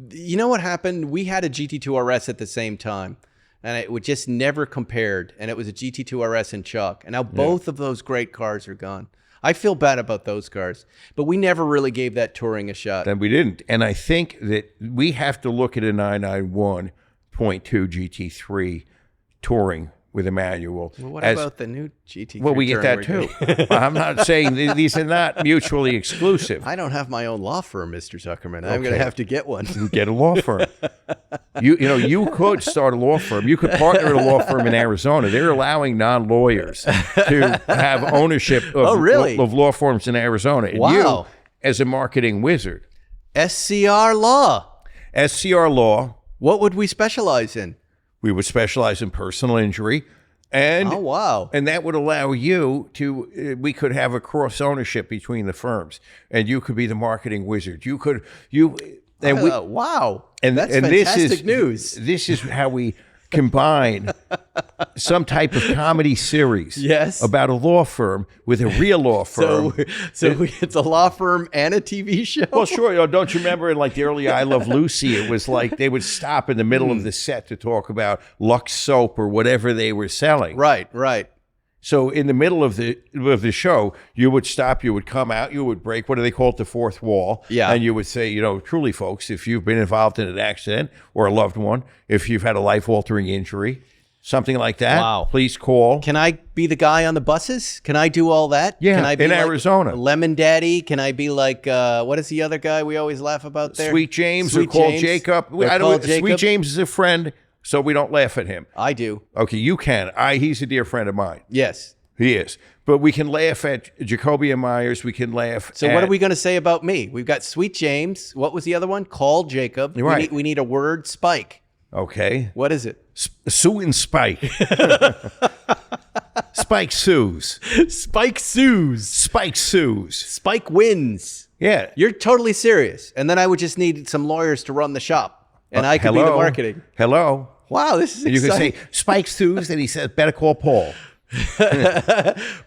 you know what happened? We had a GT2 RS at the same time, and it would just never compared. And it was a GT2 RS and chalk. And now both of those great cars are gone. I feel bad about those cars, but we never really gave that touring a shot. Then we didn't. And I think that we have to look at a 991.2 GT3 Touring with a manual. Well, what about the new GT3? Well, we get that too. I'm not saying these are not mutually exclusive. I don't have my own law firm, Mr. Zuckerman. I'm going to have to get one. Get a law firm. You could start a law firm. You could partner at a law firm in Arizona. They're allowing non-lawyers to have ownership of, of law firms in Arizona. And you, as a marketing wizard. SCR Law. SCR Law. What would we specialize in? We would specialize in personal injury. And and that would allow you to, we could have a cross ownership between the firms, and you could be the marketing wizard. You could, and that's fantastic news. This is how we combine some type of comedy series about a law firm with a real law firm. So it's a law firm and a TV show? Well, sure. Don't you remember in like the early I Love Lucy, it was like they would stop in the middle of the set to talk about Lux soap or whatever they were selling. Right, right. So in the middle of the show, you would stop, you would come out, you would break, what do they call it, the fourth wall. Yeah. And you would say, truly, folks, if you've been involved in an accident or a loved one, if you've had a life-altering injury, something like that, please call. Can I be the guy on the buses? Can I do all that? Yeah, Can I be in like Arizona. Lemon Daddy? Can I be like, what is the other guy we always laugh about there? Sweet James or Call Jacob. Sweet James is a friend. So we don't laugh at him. I do. Okay, you can. He's a dear friend of mine. Yes. He is. But we can laugh at Jacoby and Myers. We can laugh So what are we going to say about me? We've got Sweet James. What was the other one? Call Jacob. Right. We need a word, Spike. Okay. What is it? Sue and Spike. Spike sues. Spike sues. Spike sues. Spike wins. Yeah. You're totally serious. And then I would just need some lawyers to run the shop. And I could be the marketing. Hello. Wow, this is exciting. You can say, Spike sues, and he says, better call Paul.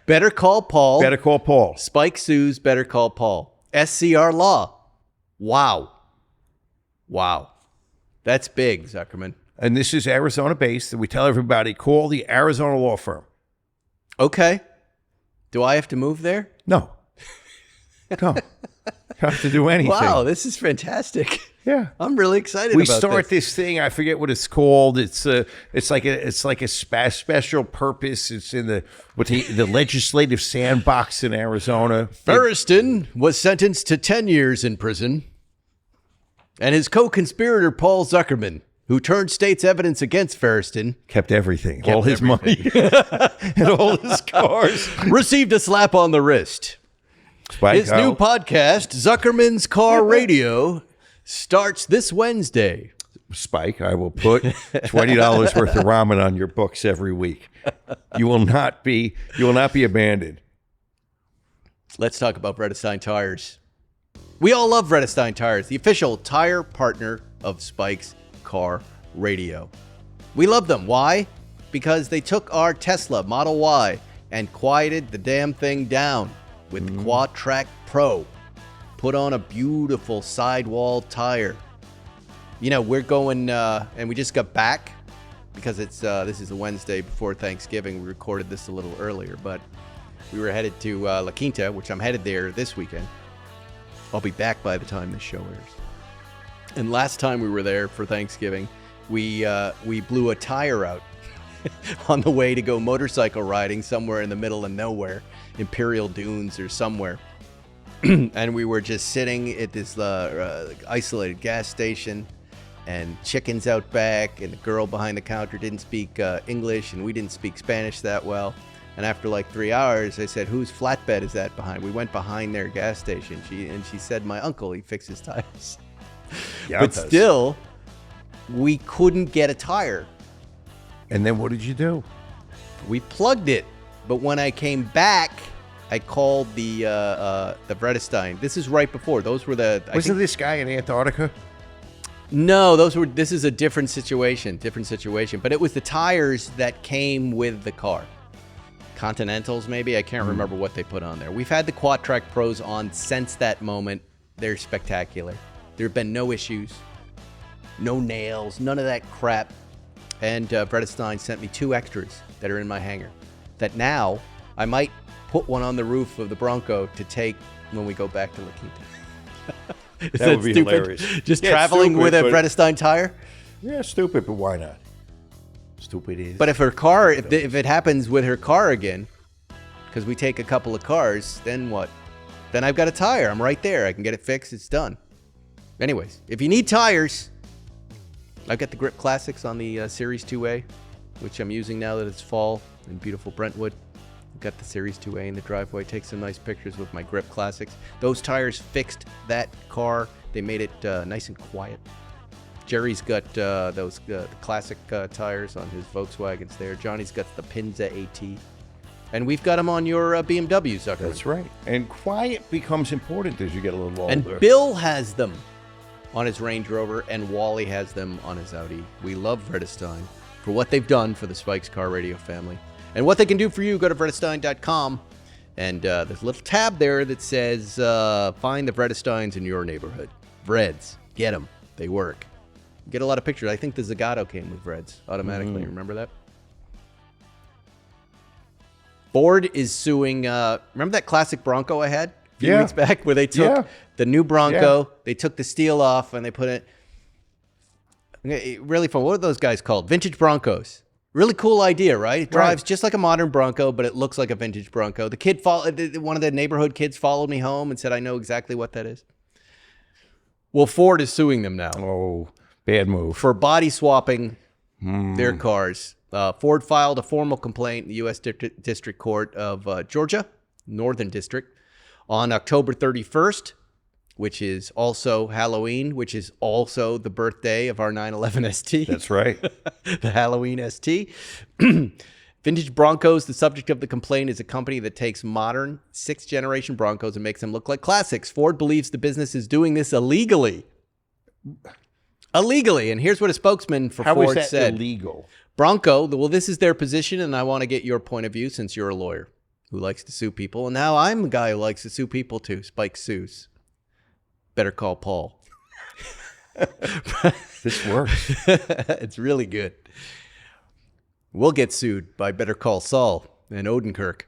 Better call Paul. Better call Paul. Spike sues, better call Paul. SCR Law. Wow. That's big, Zuckerman. And this is Arizona-based, and we tell everybody, call the Arizona Law Firm. Okay. Do I have to move there? No. You don't have to do anything. Wow, this is fantastic. Yeah, I'm really excited. We start this thing. I forget what it's called. It's like a special purpose. It's in the legislative sandbox in Arizona. Ferriston was sentenced to 10 years in prison, and his co-conspirator Paul Zuckerman, who turned state's evidence against Ferriston, kept everything, all his money, and all his cars, received a slap on the wrist. Spike, his new podcast, Zuckerman's Car Radio, starts this Wednesday. Spike, I will put $20 worth of ramen on your books every week. You will not be abandoned. Let's talk about Bridgestone tires. We all love Bridgestone tires, the official tire partner of Spike's Car Radio. We love them. Why? Because they took our Tesla Model Y and quieted the damn thing down with Quad-Track Pro. Put on a beautiful sidewall tire. We're going, and we just got back because this is a Wednesday before Thanksgiving. We recorded this a little earlier, but we were headed to La Quinta, which I'm headed there this weekend. I'll be back by the time this show airs. And last time we were there for Thanksgiving, we blew a tire out on the way to go motorcycle riding somewhere in the middle of nowhere, Imperial Dunes or somewhere. And we were just sitting at this isolated gas station, and chickens out back, and the girl behind the counter didn't speak English, and we didn't speak Spanish that well. And after like 3 hours, I said, whose flatbed is that behind? We went behind their gas station. She said, my uncle, he fixes tires. Yeah, but still, we couldn't get a tire. And then what did you do? We plugged it. But when I came back, I called the Bridgestone. This is right before. Those were the... Wasn't this guy in Antarctica? No, this is a different situation. But it was the tires that came with the car. Continentals, maybe. I can't remember what they put on there. We've had the Quad-Track Pros on since that moment. They're spectacular. There have been no issues, no nails, none of that crap. And Bridgestone sent me 2 extras that are in my hangar that now I might put one on the roof of the Bronco to take when we go back to La Quinta. That would be stupid? hilarious. Just traveling stupid, with a Bridgestone tire? Yeah, stupid, but why not? Stupid is. But if her car, if it happens with her car again, because we take a couple of cars, then what? Then I've got a tire. I'm right there. I can get it fixed. It's done. Anyways, if you need tires, I've got the Grip Classics on the Series 2A, which I'm using now that it's fall in beautiful Brentwood. I've got the Series 2A in the driveway. Take some nice pictures with my Grip Classics. Those tires fixed that car. They made it nice and quiet. Jerry's got those classic tires on his Volkswagens there. Johnny's got the Pinza AT. And we've got them on your BMW, Zucker. That's right. And quiet becomes important as you get a little older. And Bill has them on his Range Rover, and Wally has them on his Audi. We love Bridgestone for what they've done for the Spikes Car Radio family. And what they can do for you, go to Bridgestone.com. And there's a little tab there that says, find the Bridgestones in your neighborhood. Vreds. Get them. They work. Get a lot of pictures. I think the Zagato came with Vreds automatically. Remember that? Ford is suing... remember that classic Bronco I had a few weeks back where they took the new Bronco, they took the steel off, and they put it... Really fun. What are those guys called? Vintage Broncos. Really cool idea, right? It drives just like a modern Bronco, but it looks like a vintage Bronco. The kid, one of the neighborhood kids followed me home and said, I know exactly what that is. Well, Ford is suing them now. Oh, bad move. For body swapping their cars. Ford filed a formal complaint in the U.S. District Court of Georgia, Northern District, on October 31st, which is also Halloween, which is also the birthday of our 911 ST. That's right. The Halloween ST. Vintage Broncos, the subject of the complaint, is a company that takes modern 6th-generation Broncos and makes them look like classics. Ford believes the business is doing this illegally. And here's what a spokesman for Ford said. How is that illegal? Bronco, well, this is their position, and I want to get your point of view since you're a lawyer who likes to sue people. And now I'm a guy who likes to sue people too. Spike sues. Better call Paul. This works. It's really good. We'll get sued by Better Call Saul and Odenkirk.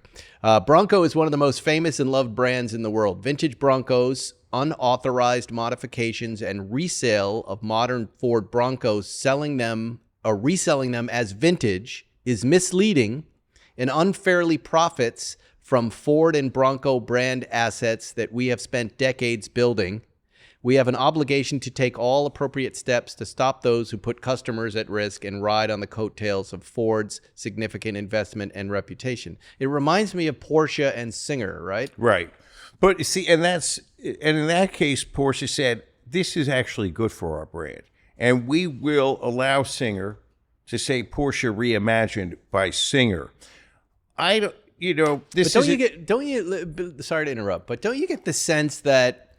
Bronco is one of the most famous and loved brands in the world. Vintage Broncos, unauthorized modifications, and resale of modern Ford Broncos, reselling them as vintage is misleading and unfairly profits from Ford and Bronco brand assets that we have spent decades building. We have an obligation to take all appropriate steps to stop those who put customers at risk and ride on the coattails of Ford's significant investment and reputation. It reminds me of Porsche and Singer, right? Right. But you see, and in that case, Porsche said, this is actually good for our brand. And we will allow Singer to say Porsche reimagined by Singer. Sorry to interrupt, but don't you get the sense that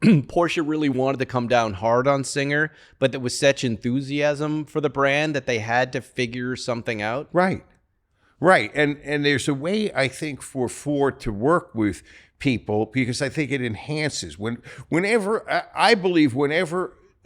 Porsche really wanted to come down hard on Singer, but there was such enthusiasm for the brand that they had to figure something out? Right. And there's a way, I think, for Ford to work with people, because I think it enhances. Whenever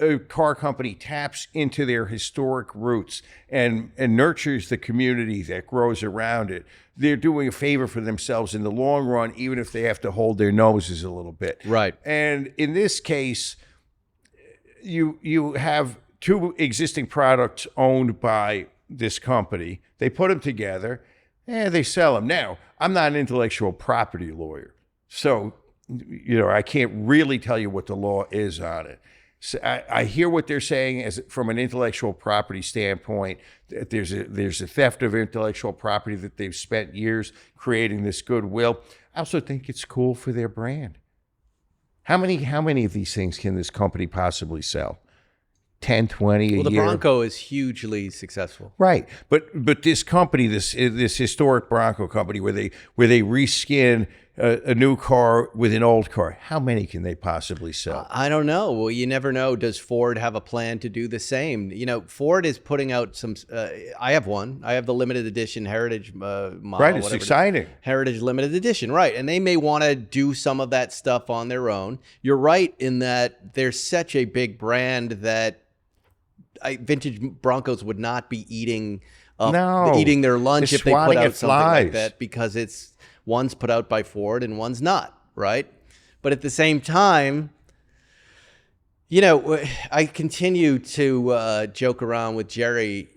a car company taps into their historic roots and nurtures the community that grows around it, they're doing a favor for themselves in the long run, even if they have to hold their noses a little bit. Right. And in this case, you have 2 existing products owned by this company. They put them together and they sell them. Now, I'm not an intellectual property lawyer, so I can't really tell you what the law is on it. So I hear what they're saying as from an intellectual property standpoint. That there's a theft of intellectual property, that they've spent years creating this goodwill. I also think it's cool for their brand. How many of these things can this company possibly sell? 10, 20 a year? Well, the Bronco is hugely successful. Right. But this company, this historic Bronco company, where they reskin a new car with an old car, how many can they possibly sell? I don't know. Well, you never know. Does Ford have a plan to do the same? You know, Ford is putting out some. I have one. I have the limited edition Heritage model. Right. It's exciting. Heritage limited edition. Right. And they may want to do some of that stuff on their own. You're right in that they're such a big brand that vintage Broncos would not be eating their lunch if they put out something like that, because one's put out by Ford and one's not, right? But at the same time, you know, I continue to joke around with Jerry.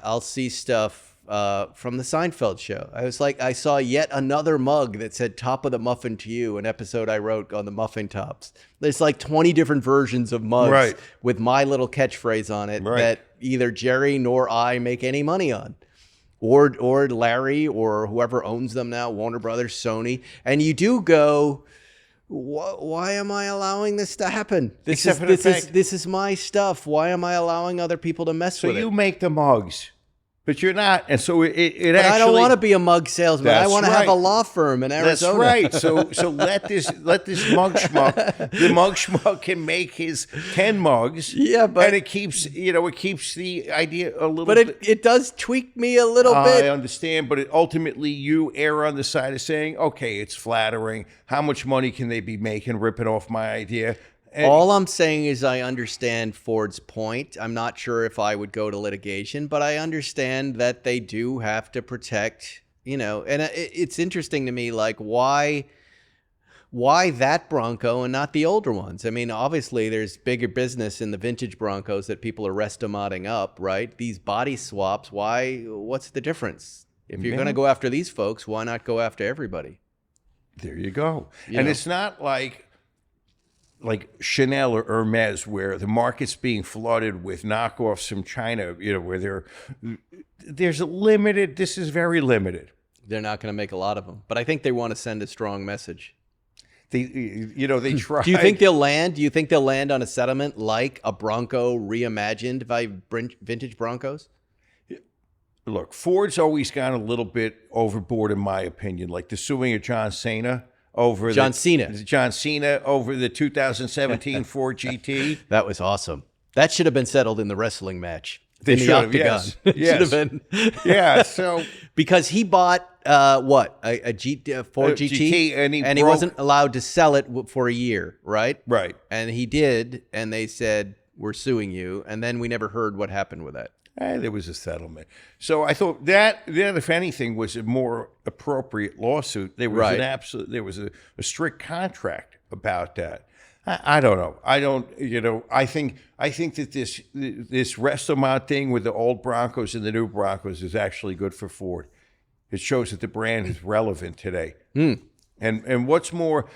I'll see stuff from the Seinfeld show. I was like, I saw yet another mug that said "Top of the Muffin to You," an episode I wrote on the muffin tops. There's like 20 different versions of mugs with my little catchphrase on it that either Jerry nor I make any money on. Or Larry or whoever owns them now, Warner Brothers, Sony. And you do go, why am I allowing this to happen? This is my stuff. Why am I allowing other people to mess with it? So you make the mugs, but you're not. And so it actually... I don't want to be a mug salesman. I want to have a law firm in Arizona. That's right. So let this mug schmuck, the mug schmuck can make his 10 mugs. Yeah, but... And it keeps the idea a little bit... But it does tweak me a little bit. I understand, but ultimately you err on the side of saying, okay, it's flattering. How much money can they be making ripping off my idea? And all I'm saying is I understand Ford's point. I'm not sure if I would go to litigation, but I understand that they do have to protect, you know, and it's interesting to me, like, why that Bronco and not the older ones? I mean, obviously there's bigger business in the vintage Broncos that people are restomodding up, right? These body swaps, what's the difference? If you're going to go after these folks, why not go after everybody? There you go. It's not like Chanel or Hermes, where the market's being flooded with knockoffs from China, you know, where there's a limited, this is very limited. They're not going to make a lot of them, but I think they want to send a strong message. They try. Do you think they'll land? Do you think they'll land on a settlement like a Bronco reimagined by vintage Broncos? Look, Ford's always gone a little bit overboard, in my opinion, like the suing of John Cena over the 2017 Ford GT. That was awesome. That should have been settled in the wrestling match. They should have, yes. Yes. Should have been. Yeah, so because he bought a Ford GT, and he wasn't allowed to sell it for a year, right? Right. And he did, and they said, "We're suing you," and then we never heard what happened with that. There was a settlement. So I thought that if anything, was a more appropriate lawsuit. There was a strict contract about that. I don't know. I think that this Restomod thing with the old Broncos and the new Broncos is actually good for Ford. It shows that the brand is relevant today. And what's more,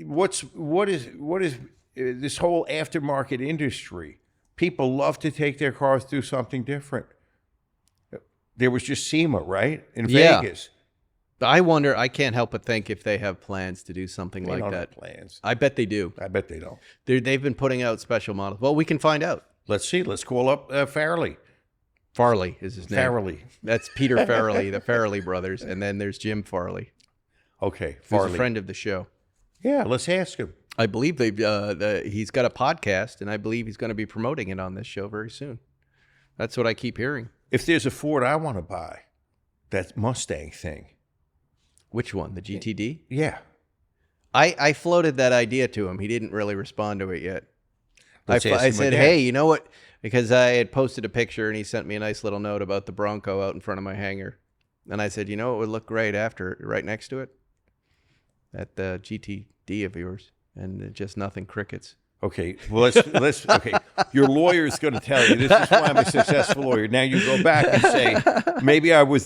what is this whole aftermarket industry? People love to take their cars through something different. There was just SEMA, right? In Vegas. I wonder, I can't help but think if they have plans to do something like that. Have plans. I bet they do. I bet they don't. They've been putting out special models. Well, we can find out. Let's see. Let's call up Farley. Farley is his name. Farley. That's Peter Farley, the Farley brothers. And then there's Jim Farley. Okay, Farley. Who's a friend of the show. Yeah, let's ask him. I believe he's got a podcast, and I believe he's going to be promoting it on this show very soon. That's what I keep hearing. If there's a Ford I want to buy, that Mustang thing. Which one? The GTD? Yeah. I floated that idea to him. He didn't really respond to it yet. I said, again. hey, you know what? Because I had posted a picture, and he sent me a nice little note about the Bronco out in front of my hangar. And I said, you know, it would look great right next to it. At the GTD of yours. And just nothing, crickets. Okay, well, let's okay. Your lawyer's going to tell you this is why I'm a successful lawyer. Now you go back and say, maybe it was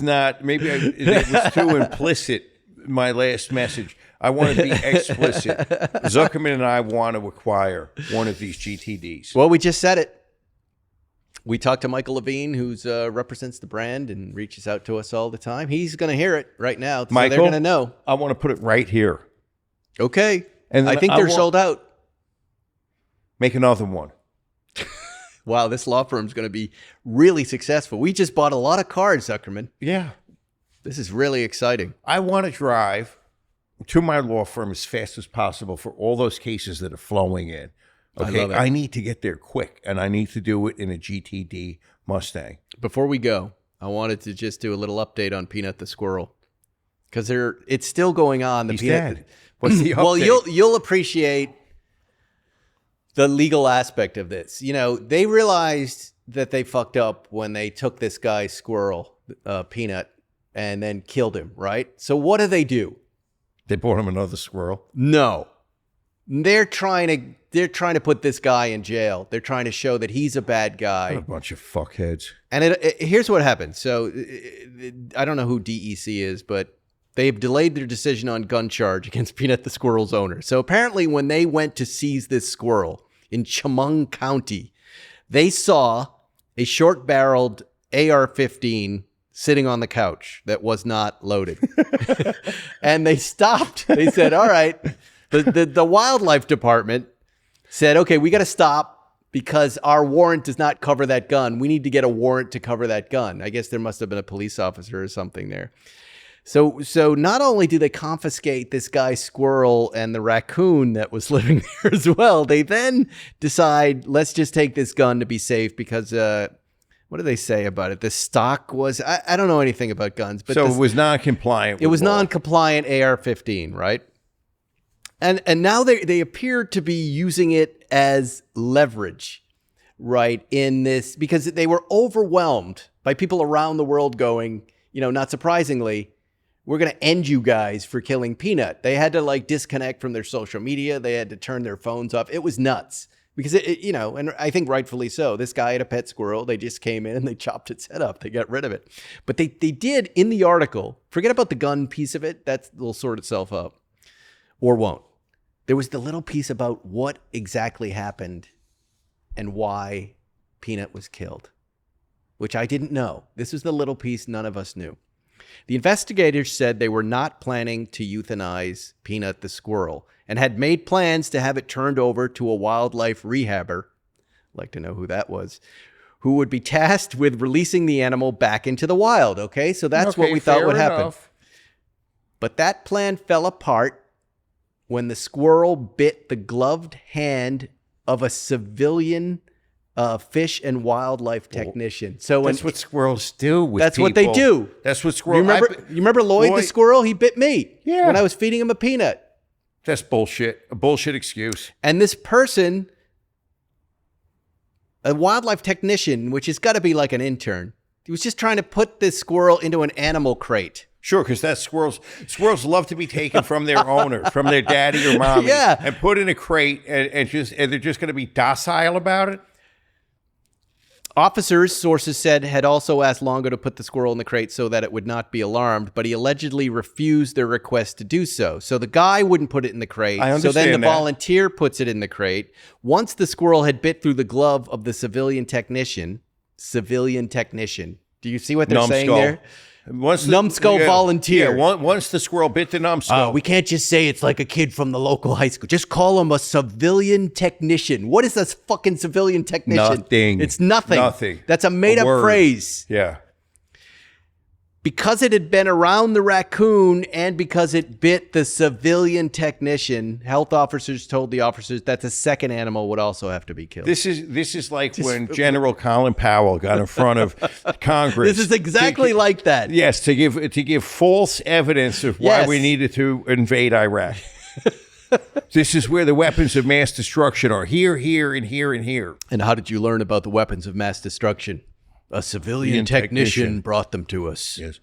too implicit, my last message. I want to be explicit. Zuckerman and I want to acquire one of these GTDs. Well, we just said it. We talked to Michael Levine, who represents the brand and reaches out to us all the time. He's going to hear it right now, so Michael, they're going to know. I want to put it right here. Okay. And I think they're sold out. Make another one. Wow, this law firm's going to be really successful. We just bought a lot of cars, Zuckerman. Yeah. This is really exciting. I want to drive to my law firm as fast as possible for all those cases that are flowing in. Okay, I love it. I need to get there quick, and I need to do it in a GTD Mustang. Before we go, I wanted to just do a little update on Peanut the squirrel, because it's still going on. He's dead. What's the update? Well, you'll appreciate the legal aspect of this. You know, they realized that they fucked up when they took this guy's squirrel, Peanut, and then killed him, right? So what do? They bought him another squirrel. No. They're trying to put this guy in jail. They're trying to show that he's a bad guy. What a bunch of fuckheads. And here's what happened. So I don't know who DEC is, but they've delayed their decision on gun charge against Peanut the squirrel's owner. So apparently when they went to seize this squirrel in Chemung County, they saw a short-barreled AR-15 sitting on the couch that was not loaded. And they stopped. They said, all right. The wildlife department said, okay, we got to stop because our warrant does not cover that gun. We need to get a warrant to cover that gun. I guess there must have been a police officer or something there. So not only do they confiscate this guy's squirrel and the raccoon that was living there as well, they then decide, let's just take this gun to be safe because, what do they say about it? The stock was, I don't know anything about guns. But it was non-compliant. It was non-compliant AR-15, right? And now they appear to be using it as leverage, right, in this, because they were overwhelmed by people around the world going, not surprisingly, we're going to end you guys for killing Peanut. They had to disconnect from their social media. They had to turn their phones off. It was nuts because, and I think rightfully so. This guy had a pet squirrel. They just came in and they chopped its head up. They got rid of it. But they did in the article, forget about the gun piece of it. That will sort itself up or won't. There was the little piece about what exactly happened and why Peanut was killed, which I didn't know. This was the little piece none of us knew. The investigators said they were not planning to euthanize Peanut the squirrel and had made plans to have it turned over to a wildlife rehabber, I'd like to know who that was, who would be tasked with releasing the animal back into the wild. Okay, so that's what we thought would happen. But that plan fell apart when the squirrel bit the gloved hand of a civilian fish and wildlife technician. So that's what squirrels do with that's people. what they do. That's what squirrels... You remember Lloyd the squirrel? He bit me when I was feeding him a peanut. That's bullshit. A bullshit excuse. And this person, a wildlife technician, which has got to be like an intern, he was just trying to put this squirrel into an animal crate. Sure, because that's squirrels. Squirrels love to be taken from their owner, from their daddy or mommy, and put in a crate, and they're just going to be docile about it. Officers, sources said, had also asked Longo to put the squirrel in the crate so that it would not be alarmed, but he allegedly refused their request to do so. So the guy wouldn't put it in the crate. I understand so then the that. volunteer puts it in the crate. Once the squirrel had bit through the glove of the civilian technician. Do you see what they're saying there? Numbskull volunteer. Yeah, once the squirrel bit the numbskull. We can't just say it's like a kid from the local high school. Just call him a civilian technician. What is this fucking civilian technician? Nothing. It's nothing. Nothing. That's a made-up phrase. Yeah. Because it had been around the raccoon and because it bit the civilian technician, health officers told the officers that the second animal would also have to be killed. This is like when General Colin Powell got in front of Congress. This is exactly like that. Yes, to give false evidence of why we needed to invade Iraq. This is where the weapons of mass destruction are. Here, and here, and here. And how did you learn about the weapons of mass destruction? A civilian technician brought them to us. Yes.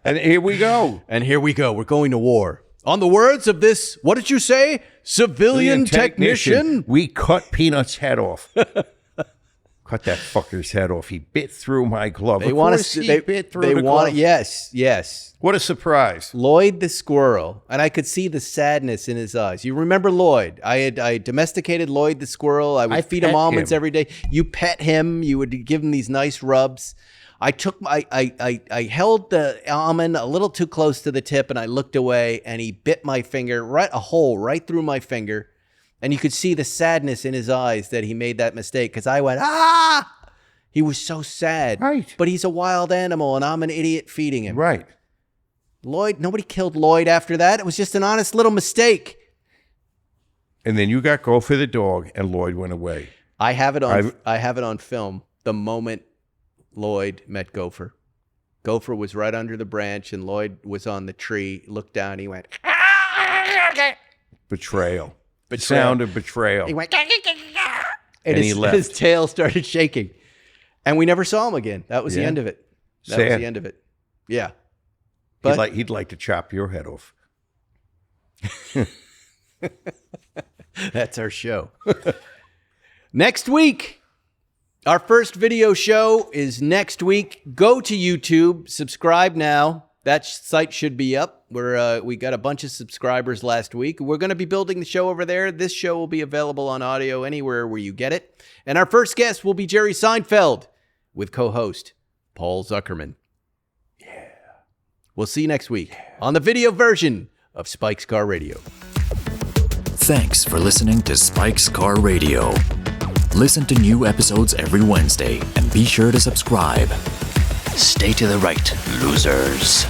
And here we go. We're going to war. On the words of this, what did you say? Civilian technician? We cut Peanut's head off. Cut that fucker's head off. He bit through my glove. They Of want course to. he bit through the glove. Yes. What a surprise. Lloyd the squirrel, and I could see the sadness in his eyes. You remember Lloyd? I domesticated Lloyd the squirrel. I would feed him almonds every day. You pet him. You would give him these nice rubs. I held the almond a little too close to the tip, and I looked away, and he bit my finger, a hole right through my finger. And you could see the sadness in his eyes that he made that mistake, because I went, ah! He was so sad. Right. But he's a wild animal, and I'm an idiot feeding him. Right. Lloyd, nobody killed Lloyd after that. It was just an honest little mistake. And then you got Gopher the dog, and Lloyd went away. I have it on film. The moment Lloyd met Gopher. Gopher was right under the branch, and Lloyd was on the tree. Looked down. He went, Betrayal. Sound of betrayal. He went, and he left. His tail started shaking. And we never saw him again. That was the end of it. That was the end of it. Yeah. But he'd like to chop your head off. That's our show. Next week, our first video show is next week. Go to YouTube, subscribe now. That site should be up. We got a bunch of subscribers last week. We're going to be building the show over there. This show will be available on audio anywhere where you get it. And our first guest will be Jerry Seinfeld with co-host Paul Zuckerman. Yeah. We'll see you next week on the video version of Spike's Car Radio. Thanks for listening to Spike's Car Radio. Listen to new episodes every Wednesday and be sure to subscribe. Stay to the right, losers.